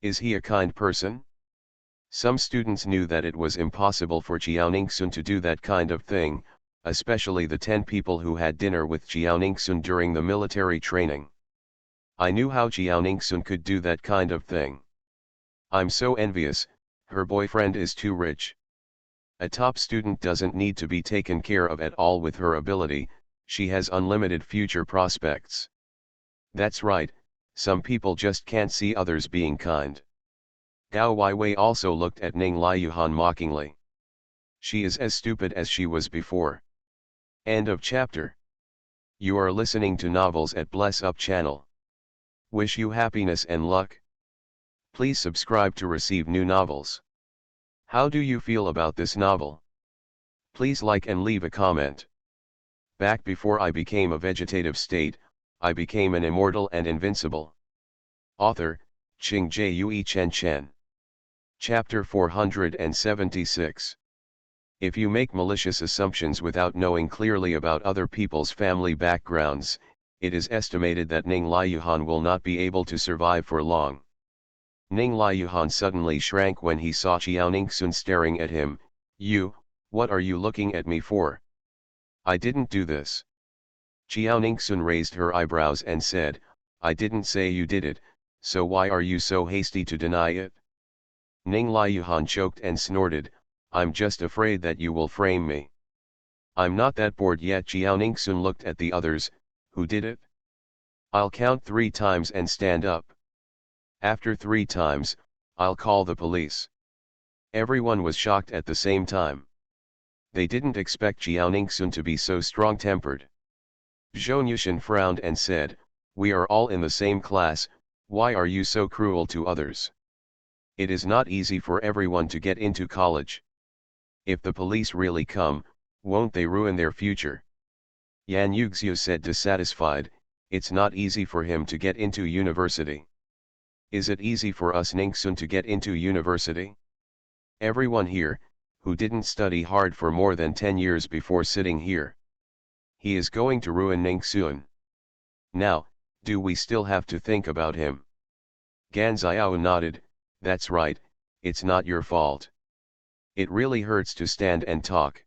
Speaker 1: Is he a kind person? Some students knew that it was impossible for Qiaoningsun to do that kind of thing, especially the 10 people who had dinner with Qiaoningsun during the military training. "I knew how Qiaoningsun could do that kind of thing. I'm so envious, her boyfriend is too rich. A top student doesn't need to be taken care of at all with her ability, she has unlimited future prospects." That's right, some people just can't see others being kind. Gao Weiwei also looked at Ning Liuhan mockingly. She is as stupid as she was before. End of chapter. You are listening to Novels at Bless Up channel. Wish you happiness and luck. Please subscribe to receive new novels. How do you feel about this novel? Please like and leave a comment. Back before I became a vegetative state, I became an immortal and invincible. Author, Qing Jue Chen Chen. Chapter 476. If you make malicious assumptions without knowing clearly about other people's family backgrounds, it is estimated that Ning Liuhan will not be able to survive for long. Ning Liuhan suddenly shrank when he saw Qiaoningsun staring at him. What are you looking at me for? I didn't do this." Qiaoningsun raised her eyebrows and said, "I didn't say you did it, so why are you so hasty to deny it?" Ning Liuhan choked and snorted, "I'm just afraid that you will frame me." I'm not that bored yet. Jiao Ningxun looked at the others. Who did it? I'll count 3 times and stand up. After 3 times, I'll call the police. Everyone was shocked at the same time. They didn't expect Jiao Ningxun to be so strong-tempered. Zhou Yushin frowned and said, "We are all in the same class, why are you so cruel to others? It is not easy for everyone to get into college. If the police really come, won't they ruin their future?" Yan Yuxiu said dissatisfied, "It's not easy for him to get into university. Is it easy for us Ningxun to get into university? Everyone here, who didn't study hard for more than 10 years before sitting here. He is going to ruin Ningxun. Now, do we still have to think about him?" Gan Xiao nodded, "That's right, it's not your fault. It really hurts to stand and talk.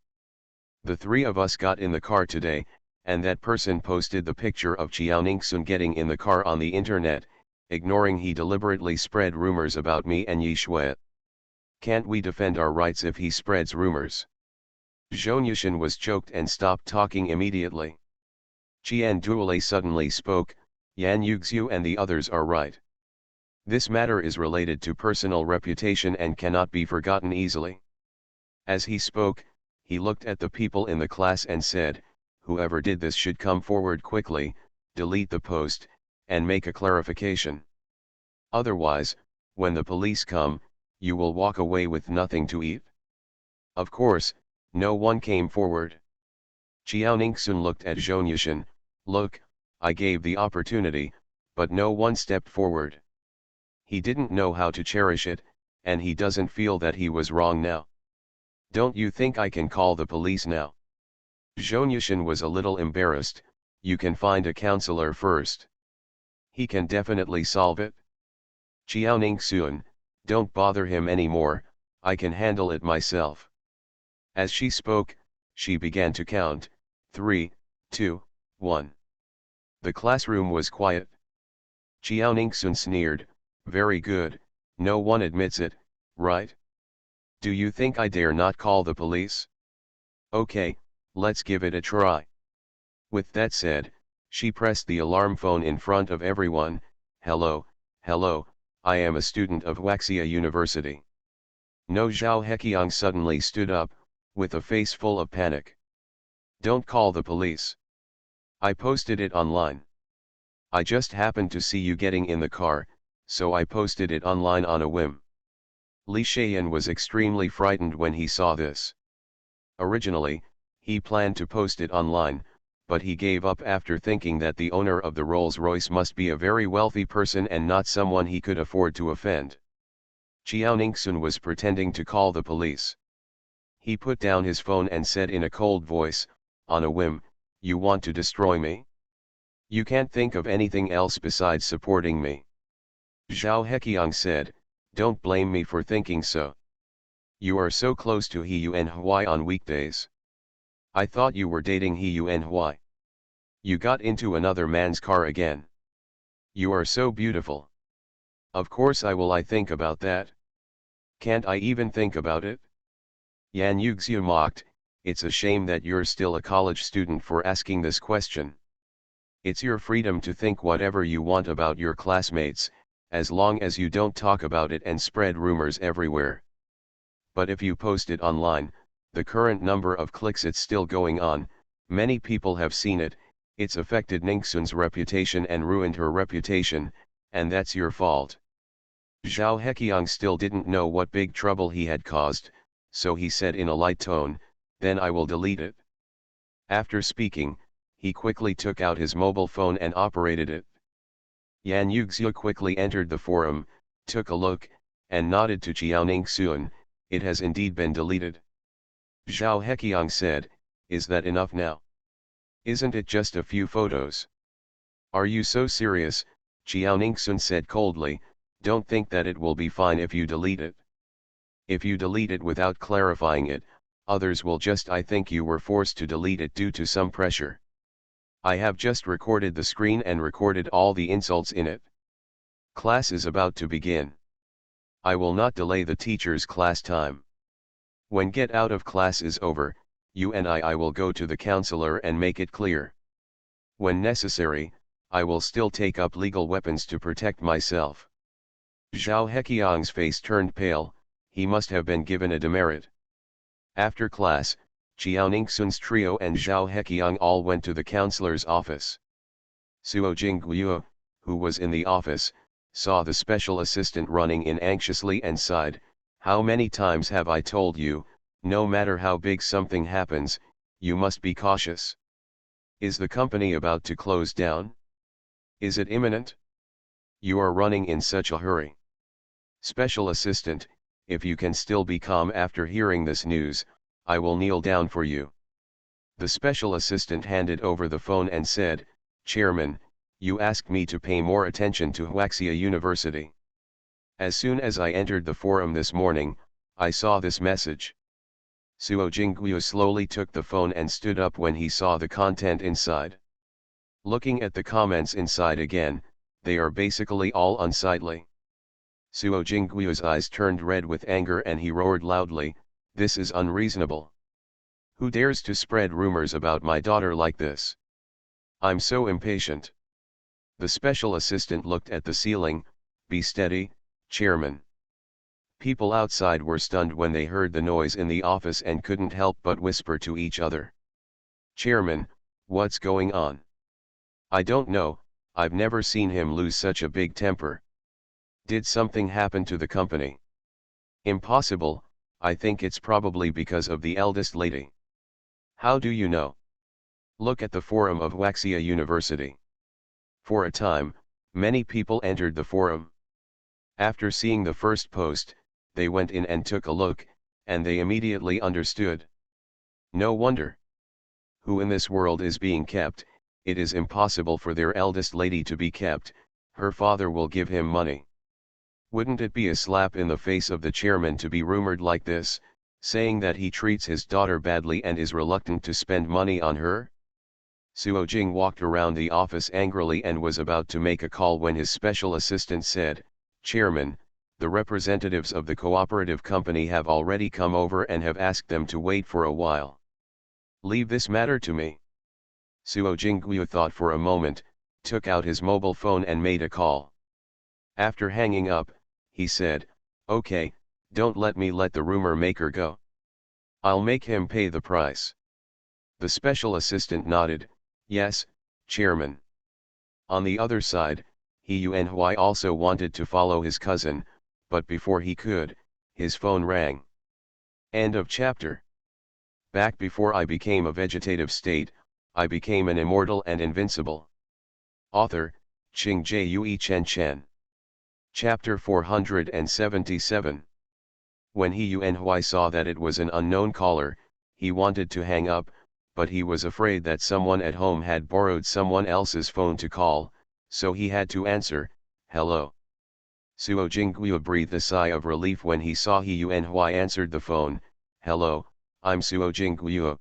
Speaker 1: The 3 of us got in the car today, and that person posted the picture of Jiao Ningxun getting in the car on the internet, ignoring he deliberately spread rumors about me and Yi Shui. Can't we defend our rights if he spreads rumors?" Zhou Yushin was choked and stopped talking immediately. Qian Duolei suddenly spoke, "Yan Yuxiu and the others are right. This matter is related to personal reputation and cannot be forgotten easily." As he spoke, he looked at the people in the class and said, "Whoever did this should come forward quickly, delete the post, and make a clarification. Otherwise, when the police come, you will walk away with nothing to eat." Of course, no one came forward. Jiao Ningxun looked at Zhou Yushin, "Look, I gave the opportunity, but no one stepped forward. He didn't know how to cherish it, and he doesn't feel that he was wrong now. Don't you think I can call the police now?" Zhou Yushin was a little embarrassed. "You can find a counselor first. He can definitely solve it." Jiao Ningxun, "Don't bother him anymore, I can handle it myself." As she spoke, she began to count, 3, 2, 1. The classroom was quiet. Jiao Ningxun sneered, "Very good, no one admits it, right? Do you think I dare not call the police? Okay, let's give it a try." With that said, she pressed the alarm phone in front of everyone. Hello, I am a student of Huaxia University." No Zhao Heqiang suddenly stood up, with a face full of panic. "Don't call the police. I posted it online. I just happened to see you getting in the car, so I posted it online on a whim." Li Shayan was extremely frightened when he saw this. Originally, he planned to post it online, but he gave up after thinking that the owner of the Rolls-Royce must be a very wealthy person and not someone he could afford to offend. Jiao Ningxun was pretending to call the police. He put down his phone and said in a cold voice, "On a whim, you want to destroy me? You can't think of anything else besides supporting me." Zhao Heqiang said, "Don't blame me for thinking so. You are so close to He Yuan Hui on weekdays. I thought you were dating He Yuan Hui. You got into another man's car again. You are so beautiful. Of course I think about that. Can't I even think about it?" Yan Yuxiu mocked, "It's a shame that you're still a college student for asking this question. It's your freedom to think whatever you want about your classmates, as long as you don't talk about it and spread rumors everywhere. But if you post it online, the current number of clicks it's still going on, many people have seen it, it's affected Ningxun's reputation and ruined her reputation, and that's your fault." Zhao Heqiang still didn't know what big trouble he had caused, so he said in a light tone, "Then I will delete it." After speaking, he quickly took out his mobile phone and operated it. Yan Yuxiu quickly entered the forum, took a look, and nodded to Jiao Ningxun, "It has indeed been deleted." Zhao Heqiang said, "Is that enough now? Isn't it just a few photos?" "Are you so serious?" Jiao Ningxun said coldly, "Don't think that it will be fine if you delete it. If you delete it without clarifying it, others will just think you were forced to delete it due to some pressure. I have just recorded the screen and recorded all the insults in it. Class is about to begin. I will not delay the teacher's class time. When get out of class is over, you and I will go to the counselor and make it clear. When necessary, I will still take up legal weapons to protect myself. Zhao Heqiang's face turned pale, he must have been given a demerit. After class, Jiao Ningxun's trio and Zhao Heqiang all went to the counselor's office. Suo Jingguo, who was in the office, saw the special assistant running in anxiously and sighed, "How many times have I told you, no matter how big something happens, you must be cautious. Is the company about to close down? Is it imminent? You are running in such a hurry. Special assistant, if you can still be calm after hearing this news, I will kneel down for you." The special assistant handed over the phone and said, "Chairman, you asked me to pay more attention to Huaxia University. As soon as I entered the forum this morning, I saw this message." Suo Jingguo slowly took the phone and stood up when he saw the content inside. Looking at the comments inside again, they are basically all unsightly. Suo Jingguo's eyes turned red with anger and he roared loudly, "This is unreasonable. Who dares to spread rumors about my daughter like this? I'm so impatient." The special assistant looked at the ceiling, "Be steady, Chairman." People outside were stunned when they heard the noise in the office and couldn't help but whisper to each other, "Chairman, what's going on? I don't know, I've never seen him lose such a big temper. Did something happen to the company?" "Impossible, I think it's probably because of the eldest lady." "How do you know?" "Look at the forum of Huaxia University." For a time, many people entered the forum. After seeing the first post, they went in and took a look, and they immediately understood. No wonder. Who in this world is being kept? It is impossible for their eldest lady to be kept, her father will give him money. Wouldn't it be a slap in the face of the chairman to be rumored like this, saying that he treats his daughter badly and is reluctant to spend money on her? Suo Jing walked around the office angrily and was about to make a call when his special assistant said, "Chairman, the representatives of the cooperative company have already come over and have asked them to wait for a while. Leave this matter to me." Suo Jingguo thought for a moment, took out his mobile phone and made a call. After hanging up, he said, "Okay, don't let me let the rumor maker go. I'll make him pay the price." The special assistant nodded, "Yes, Chairman." On the other side, He Yuanhui also wanted to follow his cousin, but before he could, his phone rang. End of chapter. Back before I became a vegetative state, I became an immortal and invincible. Author, Qing Jue Chen Chen. Chapter 477. When He Yuanhui saw that it was an unknown caller, he wanted to hang up, but he was afraid that someone at home had borrowed someone else's phone to call, so he had to answer, "Hello." Suo Jingguo breathed a sigh of relief when he saw He Yuanhui answered the phone, "Hello, I'm Suo Jingguo."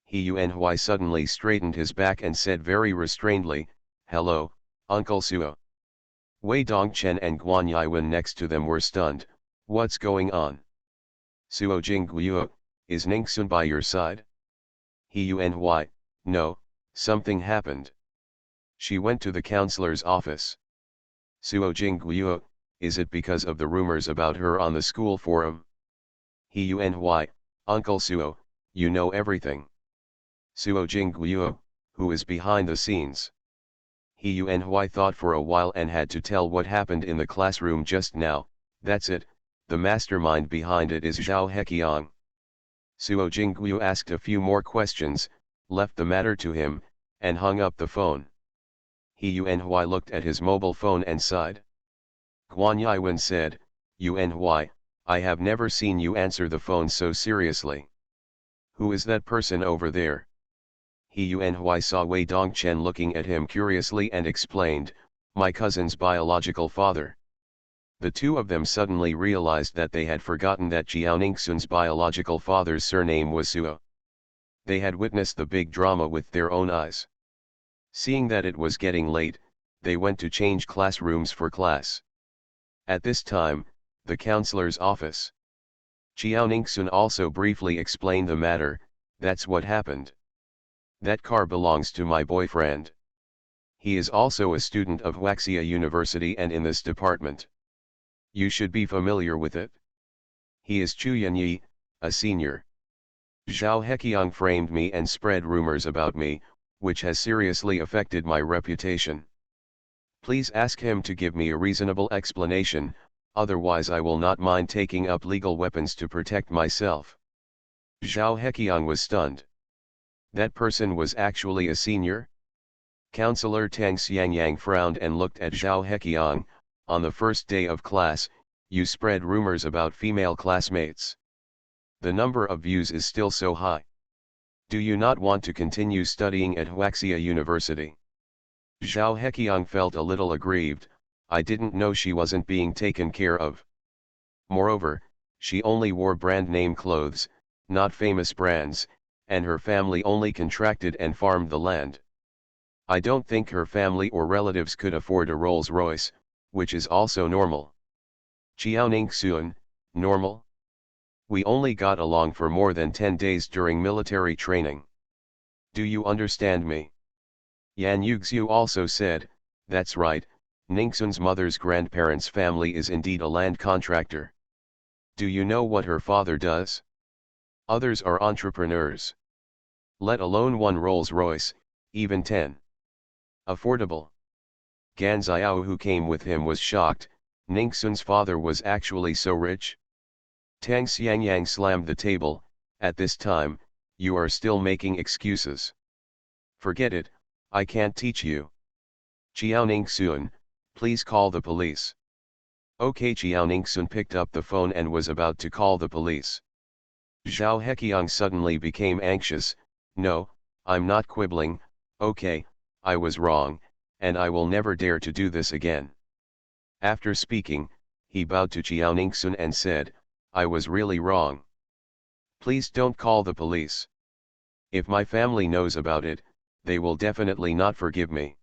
Speaker 1: He Yuanhui suddenly straightened his back and said very restrainedly, "Hello, Uncle Suo." Wei Dongchen and Guan Yiwen next to them were stunned, "What's going on?" "Suo Jingguo, is Ningxun by your side?" He Yuanhui, "No, something happened. She went to the counselor's office." Suo Jingguo, "Is it because of the rumors about her on the school forum?" He Yuanhui, "Uncle Suo, you know everything." Suo Jingguo, "Who is behind the scenes?" He Yuanhui thought for a while and had to tell what happened in the classroom just now. "That's it, the mastermind behind it is Zhao Heqiang." Suo Jingguo asked a few more questions, left the matter to him, and hung up the phone. He Yuanhui looked at his mobile phone and sighed. Guan Yiwen said, "Yuanhui, I have never seen you answer the phone so seriously. Who is that person over there?" He Yuanhui saw Wei Dongchen looking at him curiously and explained, "My cousin's biological father." The two of them suddenly realized that they had forgotten that Jiao Ningxun's biological father's surname was Suo. They had witnessed the big drama with their own eyes. Seeing that it was getting late, they went to change classrooms for class. At this time, the counselor's office. Jiao Ningxun also briefly explained the matter, That's what happened. That car belongs to my boyfriend. He is also a student of Huaxia University and in this department. You should be familiar with it. He is Chu Yanyi, a senior. Zhao Heqiang framed me and spread rumors about me, which has seriously affected my reputation. Please ask him to give me a reasonable explanation, otherwise I will not mind taking up legal weapons to protect myself. Zhao Heqiang was stunned. That person was actually a senior? Counselor Tang Xiangyang frowned and looked at Zhao Heqiang. On the first day of class, you spread rumors about female classmates. The number of views is still so high. Do you not want to continue studying at Huaxia University? Zhao Heqiang felt a little aggrieved. I didn't know she wasn't being taken care of. Moreover, she only wore brand name clothes, not famous brands, and her family only contracted and farmed the land. I don't think her family or relatives could afford a Rolls-Royce, which is also normal. Qiaoning Xuan, normal? We only got along for more than 10 days during military training. Do you understand me? Yan Yuxiu also said, that's right, Ningxun's mother's grandparents' family is indeed a land contractor. Do you know what her father does? Others are entrepreneurs. Let alone one Rolls-Royce, even 10. Affordable. Gan Xiao, who came with him, was shocked. Ningxun's father was actually so rich? Tang Xiangyang slammed the table. At this time, you are still making excuses. Forget it, I can't teach you. Qiao Ningxun, please call the police. Okay. Qiao Ningxun picked up the phone and was about to call the police. Zhao Heqiang suddenly became anxious. No, I'm not quibbling. Okay, I was wrong, and I will never dare to do this again. After speaking, he bowed to Qiao Ningxun and said, I was really wrong. Please don't call the police. If my family knows about it, they will definitely not forgive me.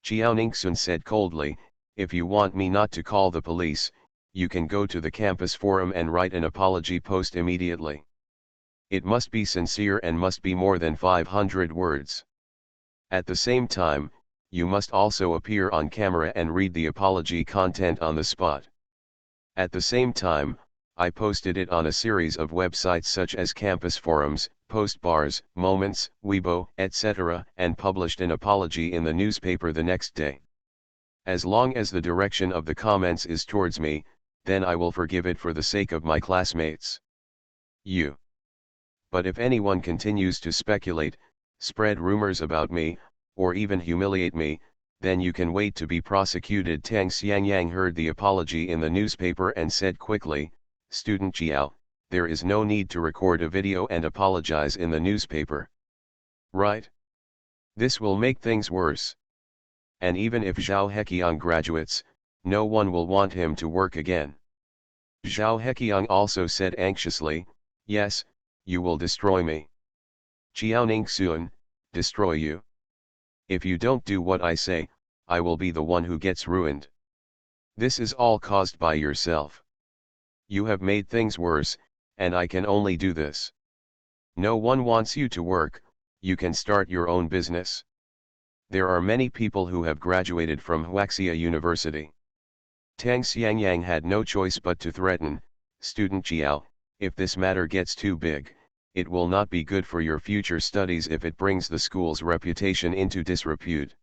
Speaker 1: Qiao Ningxun said coldly, if you want me not to call the police, you can go to the campus forum and write an apology post immediately. It must be sincere and must be more than 500 words. At the same time, you must also appear on camera and read the apology content on the spot. At the same time, I posted it on a series of websites such as campus forums, postbars, Moments, Weibo, etc., and published an apology in the newspaper the next day. As long as the direction of the comments is towards me, then I will forgive it for the sake of my classmates. You. But if anyone continues to speculate, spread rumors about me, or even humiliate me, then you can wait to be prosecuted. Tang Xiangyang heard the apology in the newspaper and said quickly, Student Jiao, there is no need to record a video and apologize in the newspaper. Right? This will make things worse. And even if Zhao Heqiang graduates, no one will want him to work again. Zhao Heqiang also said anxiously, yes, you will destroy me. Qiao Ningxun, destroy you? If you don't do what I say, I will be the one who gets ruined. This is all caused by yourself. You have made things worse, and I can only do this. No one wants you to work, you can start your own business. There are many people who have graduated from Huaxia University. Tang Xiangyang had no choice but to threaten, Student Jiao, if this matter gets too big, it will not be good for your future studies if it brings the school's reputation into disrepute.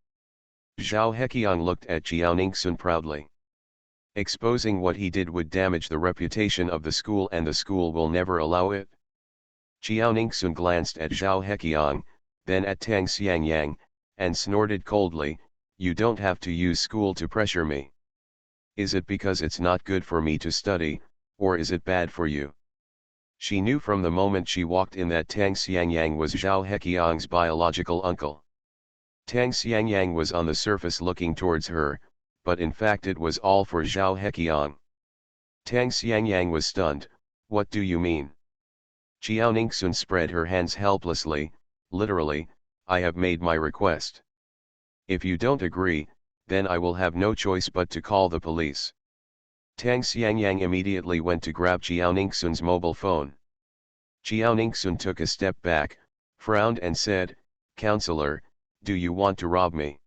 Speaker 1: Zhao Heqiang looked at Qiao Ningxun proudly. Exposing what he did would damage the reputation of the school and the school will never allow it. Qiao Ningxun glanced at Zhao Heqiang, then at Tang Xiangyang, and snorted coldly, you don't have to use school to pressure me. Is it because it's not good for me to study, or is it bad for you? She knew from the moment she walked in that Tang Xiangyang was Zhao Heqiang's biological uncle. Tang Xiangyang was on the surface looking towards her, but in fact it was all for Zhao Heqiang. Tang Xiangyang was stunned, what do you mean? Qiao Ningxun spread her hands helplessly, literally, I have made my request. If you don't agree, then I will have no choice but to call the police. Tang Xiangyang immediately went to grab Qiao Ningxun's mobile phone. Jiaoningsun took a step back, frowned and said, "Counselor, do you want to rob me?"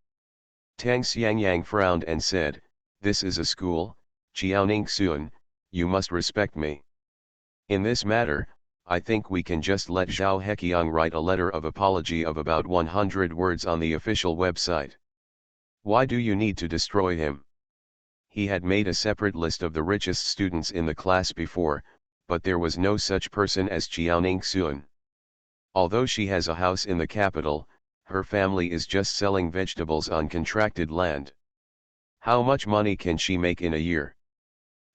Speaker 1: Tang Xiangyang frowned and said, "This is a school, Jiaoningsun, you must respect me. In this matter, I think we can just let Zhao Heqiang write a letter of apology of about 100 words on the official website. Why do you need to destroy him?" He had made a separate list of the richest students in the class before, but there was no such person as Jiaoningsun. Although she has a house in the capital, her family is just selling vegetables on contracted land. How much money can she make in a year?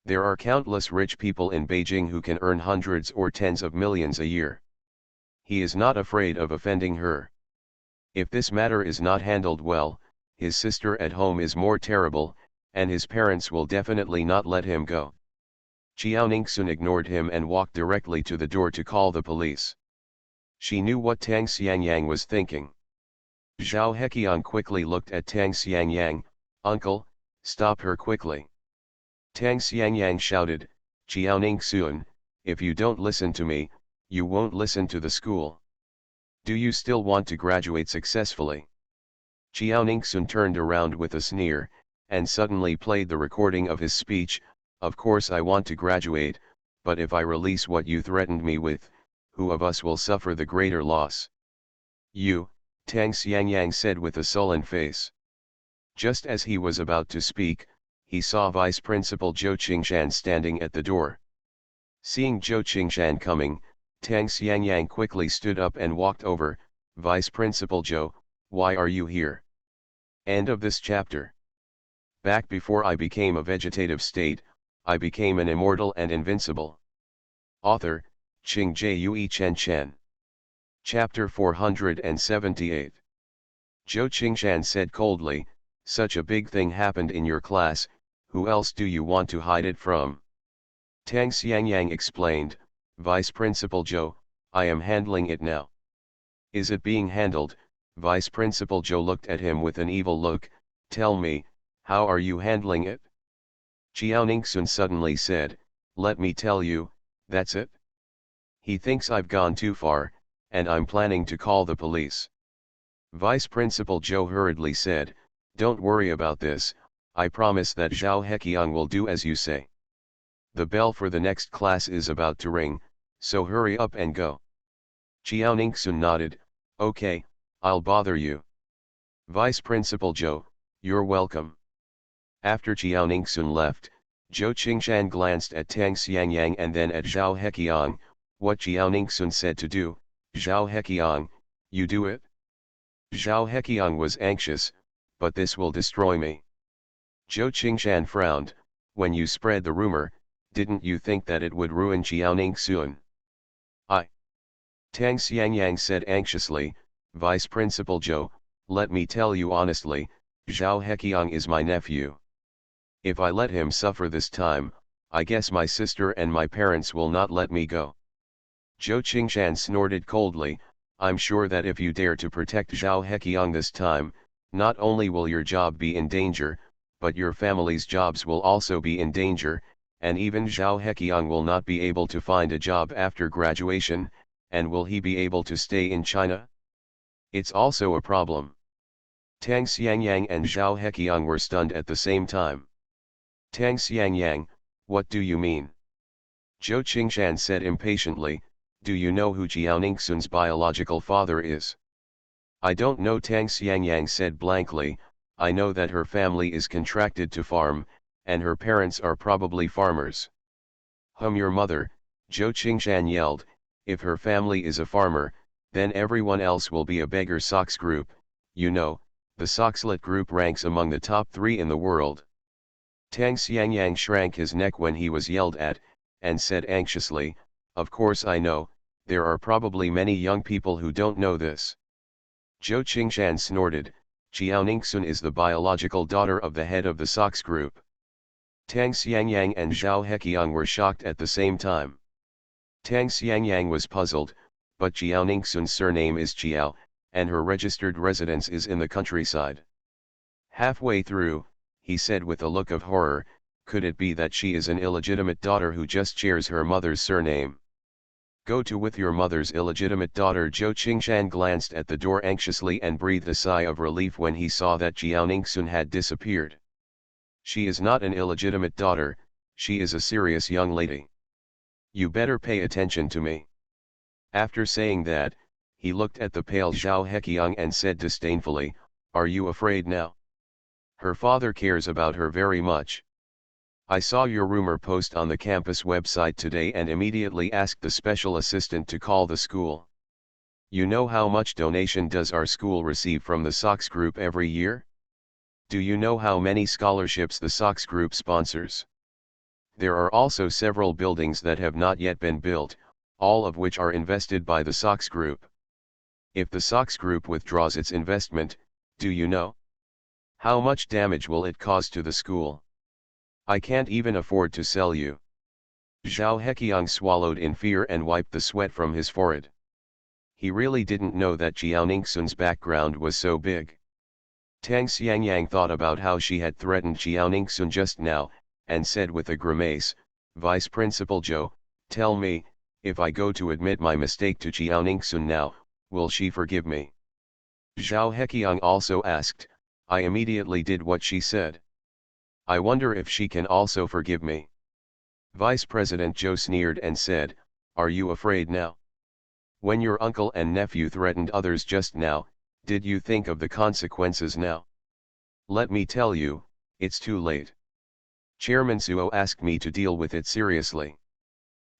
Speaker 1: There are countless rich people in Beijing who can earn hundreds or tens of millions a year. He is not afraid of offending her. If this matter is not handled well, his sister at home is more terrible, and his parents will definitely not let him go. Jiaoningsun ignored him and walked directly to the door to call the police. She knew what Tang Xiangyang was thinking. Zhao Heqiang quickly looked at Tang Xiangyang. "Uncle, stop her quickly." Tang Xiangyang shouted, "Jiaoningsun, if you don't listen to me, you won't listen to the school. Do you still want to graduate successfully?" Jiaoningsun turned around with a sneer, and suddenly played the recording of his speech. "Of course I want to graduate, but if I release what you threatened me with, who of us will suffer the greater loss?" "You," Tang Xiangyang said with a sullen face. Just as he was about to speak, he saw Vice Principal Zhou Qingshan standing at the door. Seeing Zhou Qingshan coming, Tang Xiangyang quickly stood up and walked over. "Vice Principal Zhou, why are you here?" End of this chapter. Back before I became a vegetative state, I became an immortal and invincible. Author, Qing Jue Chen Chen. Chapter 478. Zhou Qingshan said coldly, "Such a big thing happened in your class, who else do you want to hide it from?" Tang Xiangyang explained, "Vice Principal Zhou, I am handling it now." "Is it being handled?" Vice Principal Zhou looked at him with an evil look. "Tell me, how are you handling it?" Jiaoningsun suddenly said, "Let me tell you, that's it. He thinks I've gone too far, and I'm planning to call the police." Vice Principal Zhou hurriedly said, "Don't worry about this, I promise that Zhao Heqiang will do as you say. The bell for the next class is about to ring, so hurry up and go." Jiaoningsun nodded, "Okay, I'll bother you." "Vice Principal Zhou, you're welcome." After Jiaoningsun left, Zhou Qingshan glanced at Tang Xiangyang and then at Zhao Heqiang. "What Jiaoningsun said to do, Zhao Heqiang, you do it?" Zhao Heqiang was anxious, "But this will destroy me." Zhou Qingshan frowned, "When you spread the rumor, didn't you think that it would ruin Jiaoningsun?" "I." Tang Xiangyang said anxiously, "Vice Principal Zhou, let me tell you honestly, Zhao Heqiang is my nephew. If I let him suffer this time, I guess my sister and my parents will not let me go." Zhou Qingshan snorted coldly, "I'm sure that if you dare to protect Zhao Heqiang this time, not only will your job be in danger, but your family's jobs will also be in danger, and even Zhao Heqiang will not be able to find a job after graduation, and will he be able to stay in China? It's also a problem." Tang Xiangyang and Zhao Heqiang were stunned at the same time. "Tang Xiangyang, what do you mean?" Zhou Qingshan said impatiently, "Do you know who Jiaoningsun's biological father is?" "I don't know," Tang Xiangyang said blankly. "I know that her family is contracted to farm, and her parents are probably farmers." Your mother," Zhou Qingshan yelled, "if her family is a farmer, then everyone else will be a beggar." Socks group, you know, the Soxlet group ranks among the top 3 in the world. Tang Xiangyang shrank his neck when he was yelled at, and said anxiously, "Of course I know, there are probably many young people who don't know this." Zhou Qingshan snorted, "Jiaoningsun is the biological daughter of the head of the Sox group." Tang Xiangyang and Zhao Heqiang were shocked at the same time. Tang Xiangyang was puzzled, but Jiaoningsun's surname is Jiao, and her registered residence is in the countryside. Halfway through, he said with a look of horror, "Could it be that she is an illegitimate daughter who just shares her mother's surname?" Go to with your mother's illegitimate daughter. Zhou Qingshan glanced at the door anxiously and breathed a sigh of relief when he saw that Jiao Ningxun had disappeared. She is not an illegitimate daughter, she is a serious young lady. You better pay attention to me. After saying that, he looked at the pale Zhao Heqiang and said disdainfully, are you afraid now? Her father cares about her very much. I saw your rumor post on the campus website today and immediately asked the special assistant to call the school. You know how much donation does our school receive from the Sox Group every year? Do you know how many scholarships the Sox Group sponsors? There are also several buildings that have not yet been built, all of which are invested by the Sox Group. If the Sox Group withdraws its investment, do you know? How much damage will it cause to the school? I can't even afford to sell you. Zhao Heqiang swallowed in fear and wiped the sweat from his forehead. He really didn't know that Jiao Ningxun's background was so big. Tang Xiangyang thought about how she had threatened Jiao Ningxun just now, and said with a grimace, Vice Principal Zhou, tell me, if I go to admit my mistake to Jiao Ningxun now, will she forgive me? Zhao Heqiang also asked. I immediately did what she said. I wonder if she can also forgive me. Vice President Zhou sneered and said, are you afraid now? When your uncle and nephew threatened others just now, did you think of the consequences now? Let me tell you, it's too late. Chairman Suo asked me to deal with it seriously.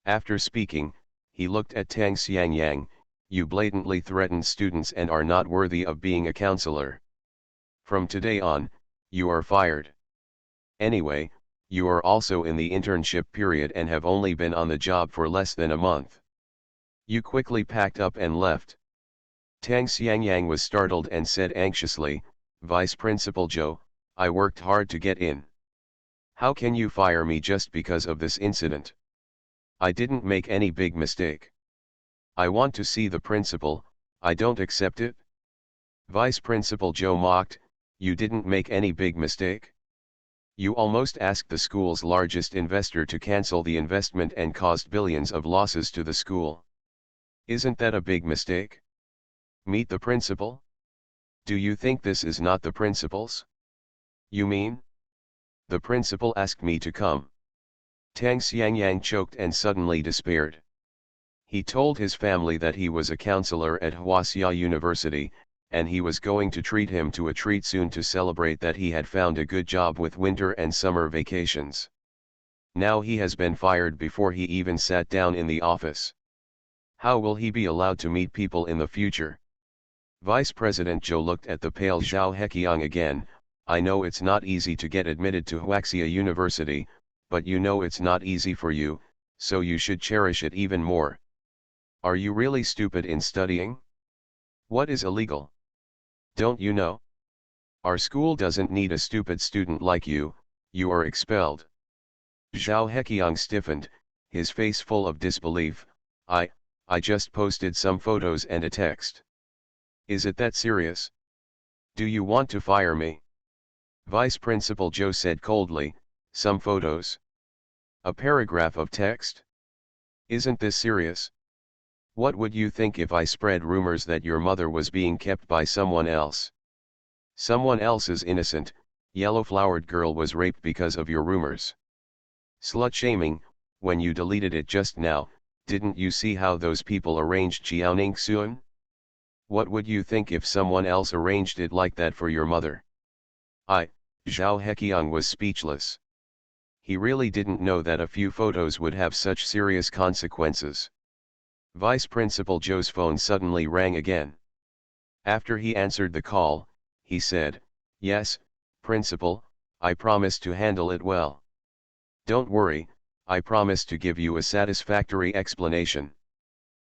Speaker 1: After speaking, he looked at Tang Xiangyang, you blatantly threatened students and are not worthy of being a counselor. From today on, you are fired. Anyway, you are also in the internship period and have only been on the job for less than a month. You quickly packed up and left. Tang Xiangyang was startled and said anxiously, Vice Principal Zhou, I worked hard to get in. How can you fire me just because of this incident? I didn't make any big mistake. I want to see the principal, I don't accept it. Vice Principal Zhou mocked, you didn't make any big mistake? You almost asked the school's largest investor to cancel the investment and caused billions of losses to the school. Isn't that a big mistake? Meet the principal? Do you think this is not the principal's? You mean? The principal asked me to come. Tang Xiangyang choked and suddenly despaired. He told his family that he was a counselor at Huaxia University, and he was going to treat him to a treat soon to celebrate that he had found a good job with winter and summer vacations. Now he has been fired before he even sat down in the office. How will he be allowed to meet people in the future? Vice President Zhou looked at the pale Zhao Heqiang again. I know it's not easy to get admitted to Huaxia University, but you know it's not easy for you, so you should cherish it even more. Are you really stupid in studying? What is illegal? Don't you know? Our school doesn't need a stupid student like you, you are expelled. Zhao Heqiang stiffened, his face full of disbelief. I just posted some photos and a text. Is it that serious? Do you want to fire me? Vice Principal Zhou said coldly, some photos? A paragraph of text? Isn't this serious? What would you think if I spread rumors that your mother was being kept by someone else? Someone else is innocent, yellow-flowered girl was raped because of your rumors. Slut-shaming, when you deleted it just now, didn't you see how those people arranged Jiao Ningxun? What would you think if someone else arranged it like that for your mother? Zhao Heqiang was speechless. He really didn't know that a few photos would have such serious consequences. Vice Principal Zhou's phone suddenly rang again. After he answered the call, he said, yes, Principal, I promise to handle it well. Don't worry, I promise to give you a satisfactory explanation.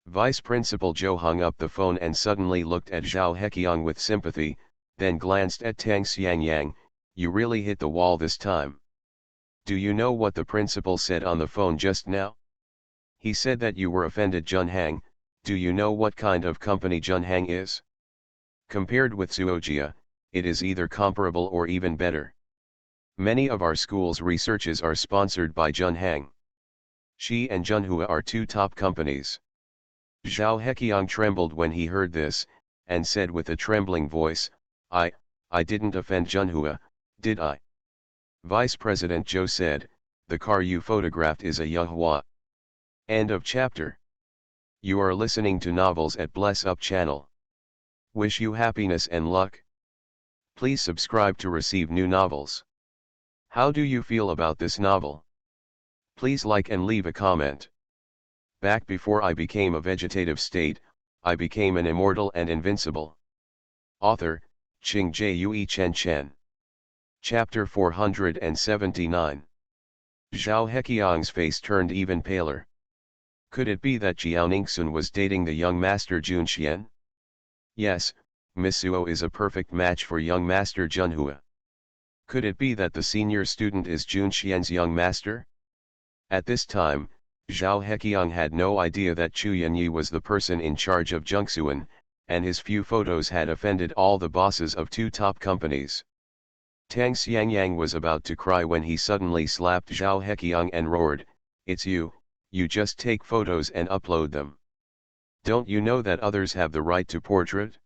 Speaker 1: Vice Principal Zhou hung up the phone and suddenly looked at Zhao Heqiang with sympathy, then glanced at Tang Xiangyang, you really hit the wall this time. Do you know what the principal said on the phone just now? He said that you were offended Junhang. Do you know what kind of company Junhang is? Compared with Suojia, it is either comparable or even better. Many of our school's researches are sponsored by Junhang. She and Junhua are two top companies. Zhao Heqiang trembled when he heard this, and said with a trembling voice, I didn't offend Junhua, did I? Vice President Zhou said, the car you photographed is a Yahua. End of chapter. You are listening to Novels at Bless Up channel. Wish you happiness and luck. Please subscribe to receive new novels. How do you feel about this novel? Please like and leave a comment. Back before I became a vegetative state, I became an immortal and invincible. Author, Qing Jue Chen Chen. Chapter 479. Zhao Heqiang's face turned even paler. Could it be that Jiao Ningxun was dating the young master Jun Xian? Yes, Miss Suo is a perfect match for young master Junhua. Could it be that the senior student is Jun Xian's young master? At this time, Zhao Heqiang had no idea that Chu Yanyi was the person in charge of Zhengsuan, and his few photos had offended all the bosses of two top companies. Tang Xiangyang was about to cry when he suddenly slapped Zhao Heqiang and roared, "It's you, you just take photos and upload them. Don't you know that others have the right to portrait?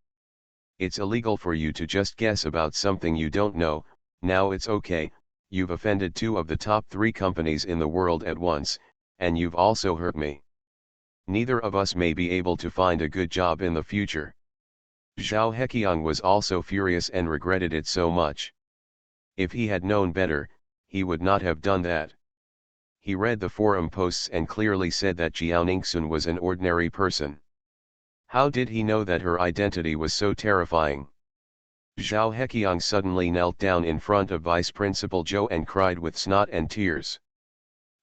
Speaker 1: It's illegal for you to just guess about something you don't know. Now it's okay, you've offended two of the top 3 companies in the world at once, and you've also hurt me. Neither of us may be able to find a good job in the future." Zhao Heqiang was also furious and regretted it so much. If he had known better, he would not have done that. He read the forum posts and clearly said that Jiao Ningxun was an ordinary person. How did he know that her identity was so terrifying? Zhao Heqiang suddenly knelt down in front of Vice Principal Zhou and cried with snot and tears.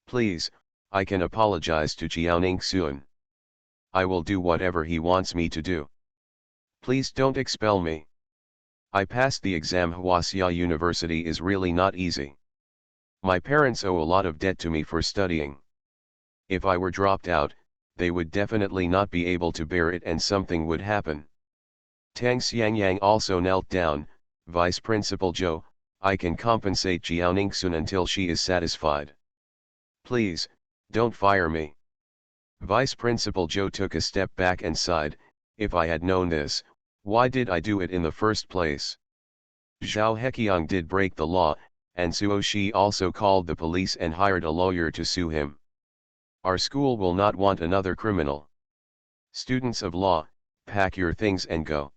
Speaker 1: "Please, I can apologize to Jiao Ningxun. I will do whatever he wants me to do. Please don't expel me. I passed the exam. Huaxia University is really not easy. My parents owe a lot of debt to me for studying. If I were dropped out, they would definitely not be able to bear it and something would happen." Tang Xiangyang also knelt down. "Vice Principal Zhou, I can compensate Jiao Ningxun until she is satisfied. Please, don't fire me." Vice Principal Zhou took a step back and sighed, "If I had known this, why did I do it in the first place?" Zhao Heqiang did break the law, and Suo Shi also called the police and hired a lawyer to sue him. Our school will not want another criminal. Students of law, pack your things and go.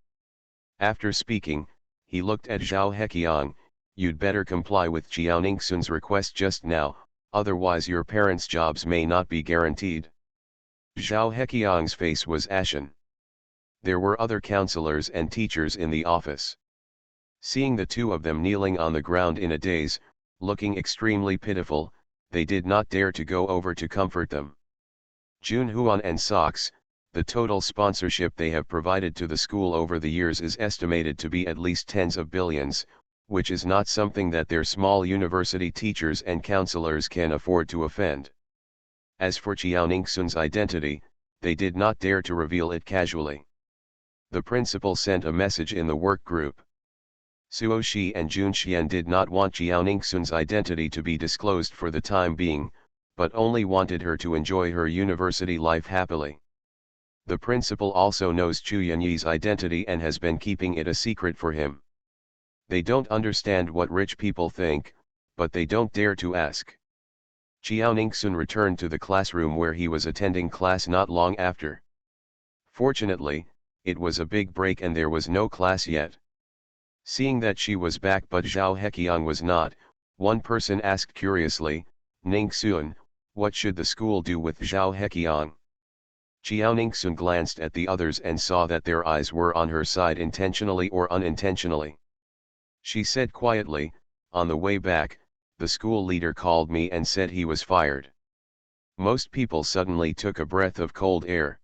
Speaker 1: After speaking, he looked at Zhao Heqiang, "You'd better comply with Jiao Ningxun's request just now, otherwise your parents' jobs may not be guaranteed." Zhao Heqiang's face was ashen. There were other counselors and teachers in the office. Seeing the two of them kneeling on the ground in a daze, looking extremely pitiful, they did not dare to go over to comfort them. Jun Huan and Socks, the total sponsorship they have provided to the school over the years is estimated to be at least tens of billions, which is not something that their small university teachers and counselors can afford to offend. As for Jiao Ningxun's identity, they did not dare to reveal it casually. The principal sent a message in the work group. Suo Shi and Jun Xian did not want Jiao Ningxun's identity to be disclosed for the time being, but only wanted her to enjoy her university life happily. The principal also knows Chu Yanyi's identity and has been keeping it a secret for him. They don't understand what rich people think, but they don't dare to ask. Jiao Ningxun returned to the classroom where he was attending class not long after. Fortunately, it was a big break and there was no class yet. Seeing that she was back but Zhao Heqiang was not, one person asked curiously, "Ningxun, what should the school do with Zhao Heqiang?" Jiao Ningxun glanced at the others and saw that their eyes were on her side intentionally or unintentionally. She said quietly, "On the way back, the school leader called me and said he was fired." Most people suddenly took a breath of cold air.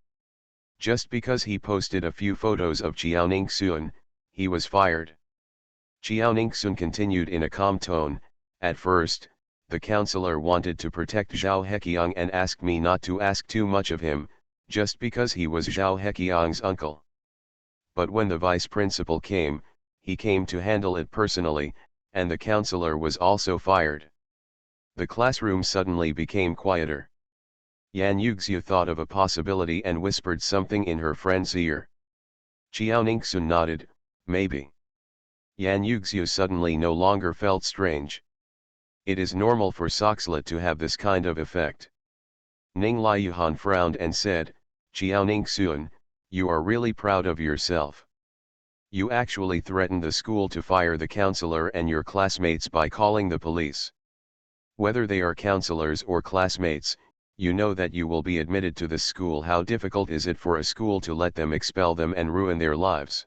Speaker 1: Just because he posted a few photos of Jiao Ningxun, he was fired. Jiao Ningxun continued in a calm tone, "At first, the counselor wanted to protect Zhao Heqiang and asked me not to ask too much of him, just because he was Zhao Heqiang's uncle. But when the vice principal came, he came to handle it personally, and the counselor was also fired." The classroom suddenly became quieter. Yan Yuxiu thought of a possibility and whispered something in her friend's ear. Qiao Ningxun nodded, maybe. Yan Yuxiu suddenly no longer felt strange. It is normal for Soxlet to have this kind of effect. Ning Liuhan frowned and said, Qiao Ningxun, you are really proud of yourself. You actually threatened the school to fire the counselor and your classmates by calling the police. Whether they are counselors or classmates, you know that you will be admitted to this school. How difficult is it for a school to let them expel them and ruin their lives?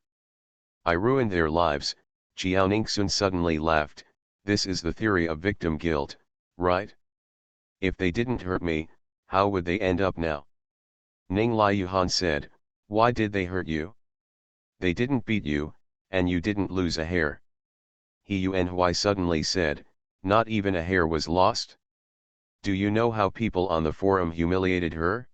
Speaker 1: I ruined their lives, Qiao Ningxun suddenly laughed. This is the theory of victim guilt, right? If they didn't hurt me, how would they end up now? Ning Liuhan said, why did they hurt you? They didn't beat you, and you didn't lose a hair. He Yuanhui suddenly said, not even a hair was lost? Do you know how people on the forum humiliated her?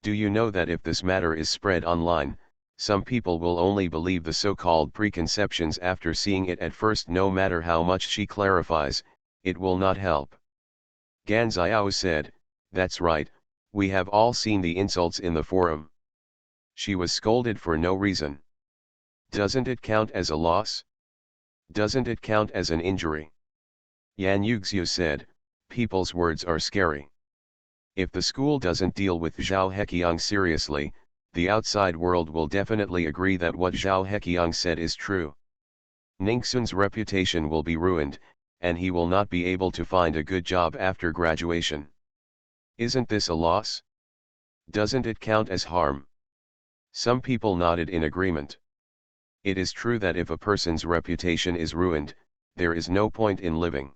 Speaker 1: Do you know that if this matter is spread online, some people will only believe the so-called preconceptions after seeing it at first? No matter how much she clarifies, it will not help. Gan Xiao said, that's right, we have all seen the insults in the forum. She was scolded for no reason. Doesn't it count as a loss? Doesn't it count as an injury? Yan Yuxiu said, people's words are scary. If the school doesn't deal with Zhao Heqiang seriously, the outside world will definitely agree that what Zhao Heqiang said is true. Ningxun's reputation will be ruined, and he will not be able to find a good job after graduation. Isn't this a loss? Doesn't it count as harm? Some people nodded in agreement. It is true that if a person's reputation is ruined, there is no point in living.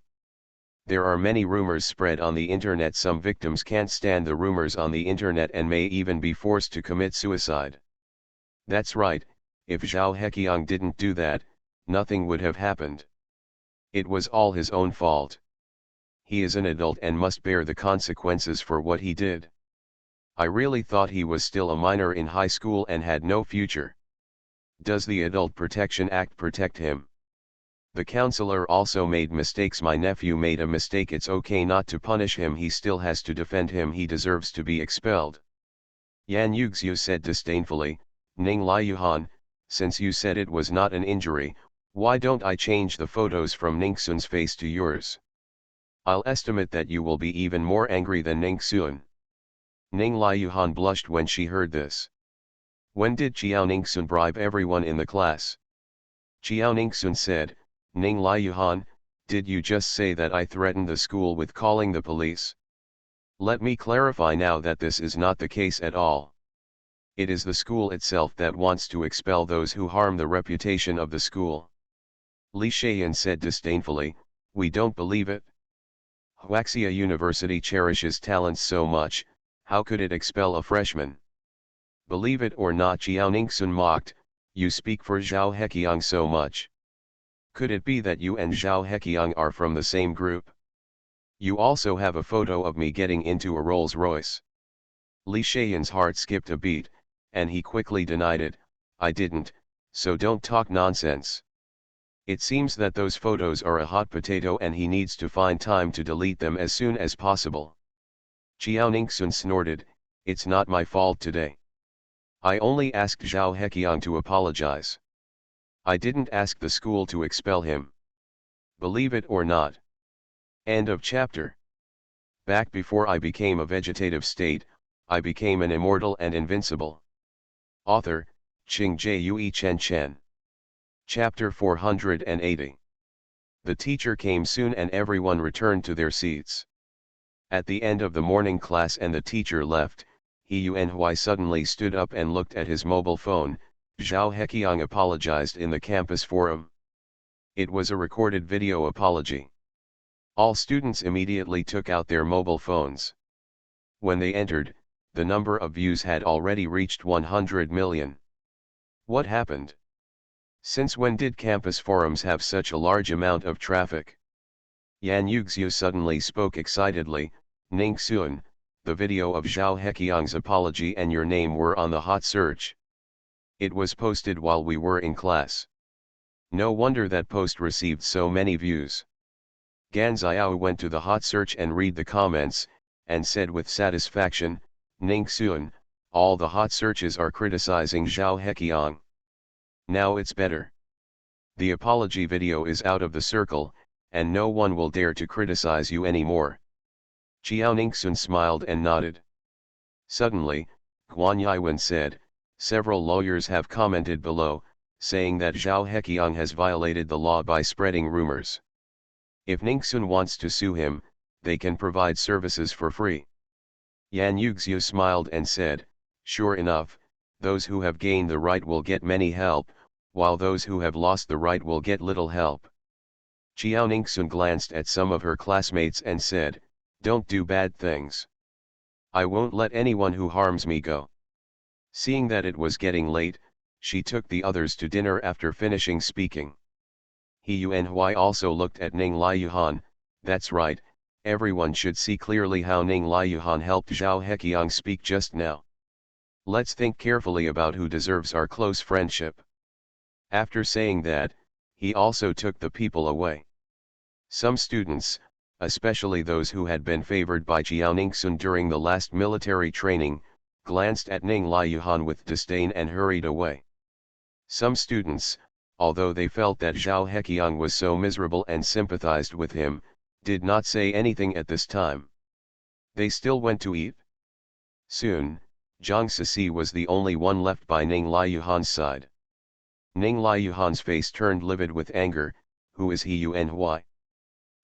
Speaker 1: There are many rumors spread on the internet. Some victims can't stand the rumors on the internet and may even be forced to commit suicide. That's right, if Zhao Heqiang didn't do that, nothing would have happened. It was all his own fault. He is an adult and must bear the consequences for what he did. I really thought he was still a minor in high school and had no future. Does the Adult Protection Act protect him? The counselor also made mistakes. My nephew made a mistake. It's okay not to punish him. He still has to defend him. He deserves to be expelled. Yan Yuxiu said disdainfully, Ning Liuhan, since you said it was not an injury, why don't I change the photos from Ningxun's face to yours? I'll estimate that you will be even more angry than Ningxun. Ning Liuhan blushed when she heard this. When did Qiao Ningxun bribe everyone in the class? Qiao Ningxun said, Ning Liuhan, did you just say that I threatened the school with calling the police? Let me clarify now that this is not the case at all. It is the school itself that wants to expel those who harm the reputation of the school. Li Shayan said disdainfully, we don't believe it. Huaxia University cherishes talents so much, how could it expel a freshman? Believe it or not, Qiao Ningxun mocked, you speak for Zhao Heqiang so much. Could it be that you and Zhao Heqiang are from the same group? You also have a photo of me getting into a Rolls Royce. Li Shayan's heart skipped a beat, and he quickly denied it, I didn't, so don't talk nonsense. It seems that those photos are a hot potato and he needs to find time to delete them as soon as possible. Qiao Ningxun snorted, it's not my fault today. I only asked Zhao Heqiang to apologize. I didn't ask the school to expel him. Believe it or not. End of chapter. Back before I became a vegetative state, I became an immortal and invincible. Author, Qing Jue Chen Chen. Chapter 480. The teacher came soon and everyone returned to their seats. At the end of the morning class and the teacher left, He Yuanhui suddenly stood up and looked at his mobile phone. Zhao Heqiang apologized in the campus forum. It was a recorded video apology. All students immediately took out their mobile phones. When they entered, the number of views had already reached 100 million. What happened? Since when did campus forums have such a large amount of traffic? Yan Yuxiu suddenly spoke excitedly, Ningxun, the video of Zhao Heqiang's apology and your name were on the hot search. It was posted while we were in class. No wonder that post received so many views. Gan Xiao went to the hot search and read the comments, and said with satisfaction, "Ning Xuan, all the hot searches are criticizing Zhao Heqiang. Now it's better. The apology video is out of the circle, and no one will dare to criticize you anymore." Xiao Ningxun smiled and nodded. Suddenly, Guan Yiwen said, "Several lawyers have commented below, saying that Zhao Heqiang has violated the law by spreading rumors. If Ningxun wants to sue him, they can provide services for free." Yan Yuxiu smiled and said, "Sure enough, those who have gained the right will get many help, while those who have lost the right will get little help." Xiao Ningxun glanced at some of her classmates and said, "Don't do bad things. I won't let anyone who harms me go." Seeing that it was getting late, she took the others to dinner after finishing speaking. He Yuanhui also looked at Ning Liuhan. "That's right, everyone should see clearly how Ning Liuhan helped Zhao Heqiang speak just now. Let's think carefully about who deserves our close friendship." After saying that, he also took the people away. Some students, especially those who had been favored by Jiao Ningxun during the last military training, glanced at Ning Liuhan with disdain and hurried away. Some students, although they felt that Zhao Heqiang was so miserable and sympathized with him, did not say anything at this time. They still went to eat. Soon, Zhang Sisi was the only one left by Ning Liuhan's side. Ning Liuhan's face turned livid with anger. "Who is he Yuanhui?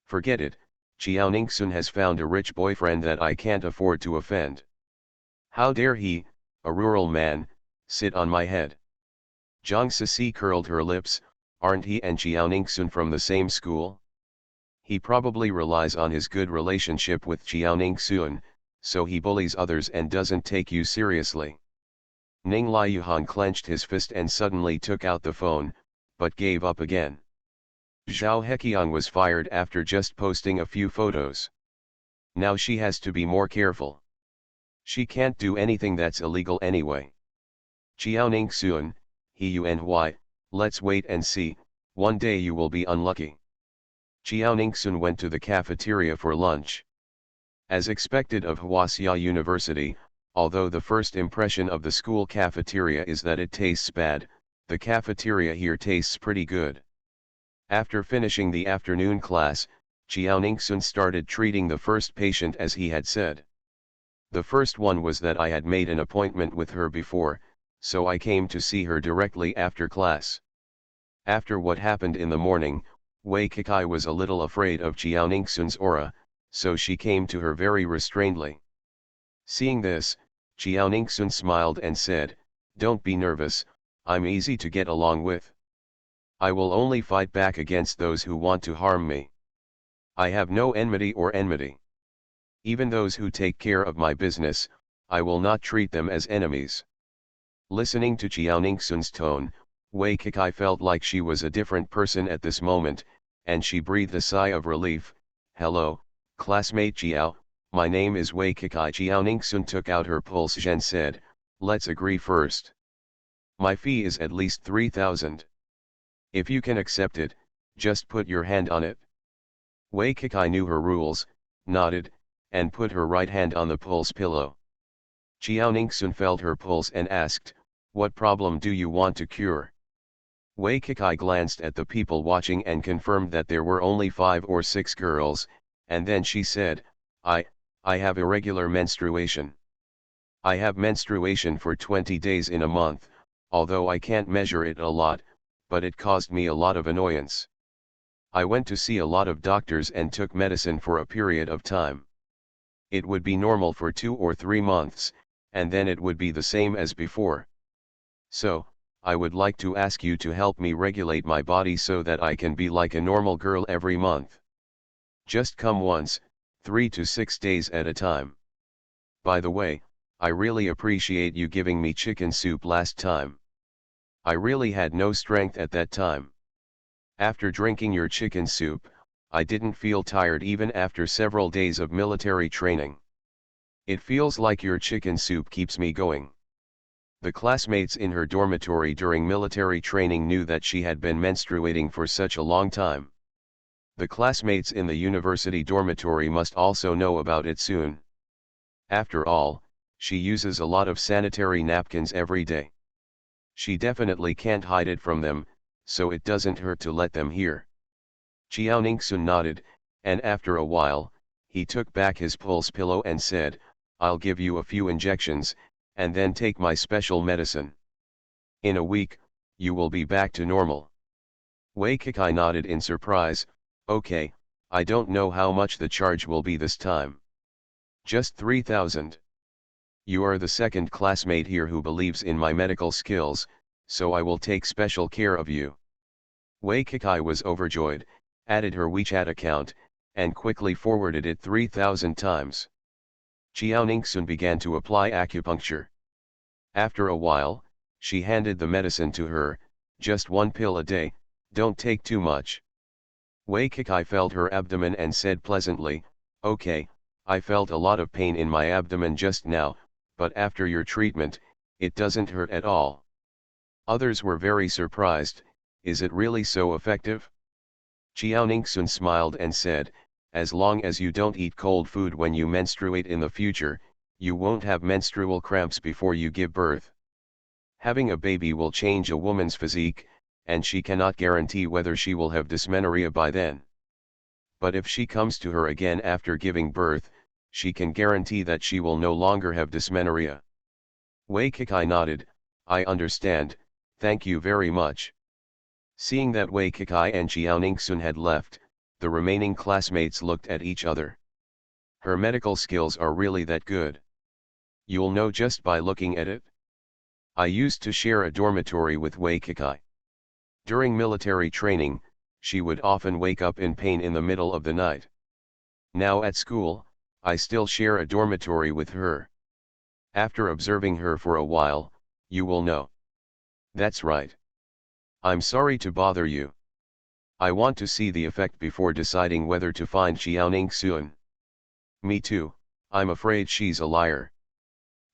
Speaker 1: Forget it, Xiao Ningxun has found a rich boyfriend that I can't afford to offend. How dare he, a rural man, sit on my head?" Zhang Sisi curled her lips. "Aren't he and Xiao Ningxun from the same school? He probably relies on his good relationship with Xiao Ningxun, so he bullies others and doesn't take you seriously." Ning Liuhan clenched his fist and suddenly took out the phone, but gave up again. Zhao Heqiang was fired after just posting a few photos. Now she has to be more careful. She can't do anything that's illegal anyway. "Xiao Ningxun, he Yuanhui, let's wait and see, one day you will be unlucky." Xiao Ningxun went to the cafeteria for lunch. As expected of Huaxia University, although the first impression of the school cafeteria is that it tastes bad, the cafeteria here tastes pretty good. After finishing the afternoon class, Xiao Ningxun started treating the first patient as he had said. "The first one was that I had made an appointment with her before, so I came to see her directly after class. After what happened in the morning, Wei Kekai was a little afraid of Xiao Ningxun's aura, so she came to her very restrainedly." Seeing this, Xiao Ningxun smiled and said, "Don't be nervous, I'm easy to get along with. I will only fight back against those who want to harm me. I have no enmity or enmity. Even those who take care of my business, I will not treat them as enemies." Listening to Xiao Ningxun's tone, Wei Kekai felt like she was a different person at this moment, and she breathed a sigh of relief. "Hello, classmate Xiao, my name is Wei Kekai." Xiao Ningxun took out her pulse and said, "Let's agree first. My fee is at least 3,000. If you can accept it, just put your hand on it." Wei Kekai knew her rules, nodded, and put her right hand on the pulse pillow. Xiao Ningxun felt her pulse and asked, "What problem do you want to cure?" Wei Kekai glanced at the people watching and confirmed that there were only 5 or 6 girls, and then she said, I have irregular menstruation. I have menstruation for 20 days in a month, although I can't measure it a lot, but it caused me a lot of annoyance. I went to see a lot of doctors and took medicine for a period of time. It would be normal for 2 or 3 months, and then it would be the same as before. So, I would like to ask you to help me regulate my body so that I can be like a normal girl every month. Just come once, 3 to 6 days at a time. By the way, I really appreciate you giving me chicken soup last time. I really had no strength at that time. After drinking your chicken soup, I didn't feel tired even after several days of military training. It feels like your chicken soup keeps me going." The classmates in her dormitory during military training knew that she had been menstruating for such a long time. The classmates in the university dormitory must also know about it soon. After all, she uses a lot of sanitary napkins every day. She definitely can't hide it from them, so it doesn't hurt to let them hear. Chiao Ningsun nodded, and after a while, he took back his pulse pillow and said, "I'll give you a few injections, and then take my special medicine. In a week, you will be back to normal." Wei Kekai nodded in surprise. "Okay, I don't know how much the charge will be this time." "Just 3,000. You are the second classmate here who believes in my medical skills, so I will take special care of you." Wei Kekai was overjoyed, added her WeChat account, and quickly forwarded it 3,000 times. Chiao Ningsun began to apply acupuncture. After a while, she handed the medicine to her. "Just one pill a day, don't take too much." Wei Kekai felt her abdomen and said pleasantly, "Okay, I felt a lot of pain in my abdomen just now, but after your treatment, it doesn't hurt at all." Others were very surprised. "Is it really so effective?" Chiao Ningsun smiled and said, "As long as you don't eat cold food when you menstruate in the future, you won't have menstrual cramps before you give birth. Having a baby will change a woman's physique, and she cannot guarantee whether she will have dysmenorrhea by then. But if she comes to her again after giving birth, she can guarantee that she will no longer have dysmenorrhea." Wei Kekai nodded, "I understand, thank you very much." Seeing that Wei Kekai and Chiao Ningsun had left, the remaining classmates looked at each other. Her medical skills are really that good. You'll know just by looking at it. I used to share a dormitory with Wei Kekai. During military training, she would often wake up in pain in the middle of the night. Now at school, I still share a dormitory with her. After observing her for a while, you will know. That's right. I'm sorry to bother you. I want to see the effect before deciding whether to find Chiao Ningsun. Me too, I'm afraid she's a liar.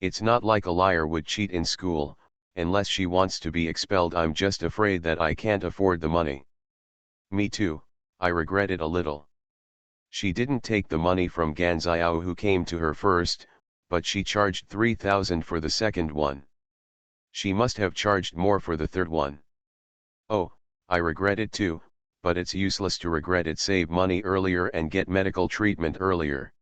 Speaker 1: It's not like a liar would cheat in school, unless she wants to be expelled. I'm just afraid that I can't afford the money. Me too, I regret it a little. She didn't take the money from Ganzhao who came to her first, but she charged 3,000 for the second one. She must have charged more for the third one. Oh, I regret it too, but it's useless to regret it. Save money earlier and get medical treatment earlier.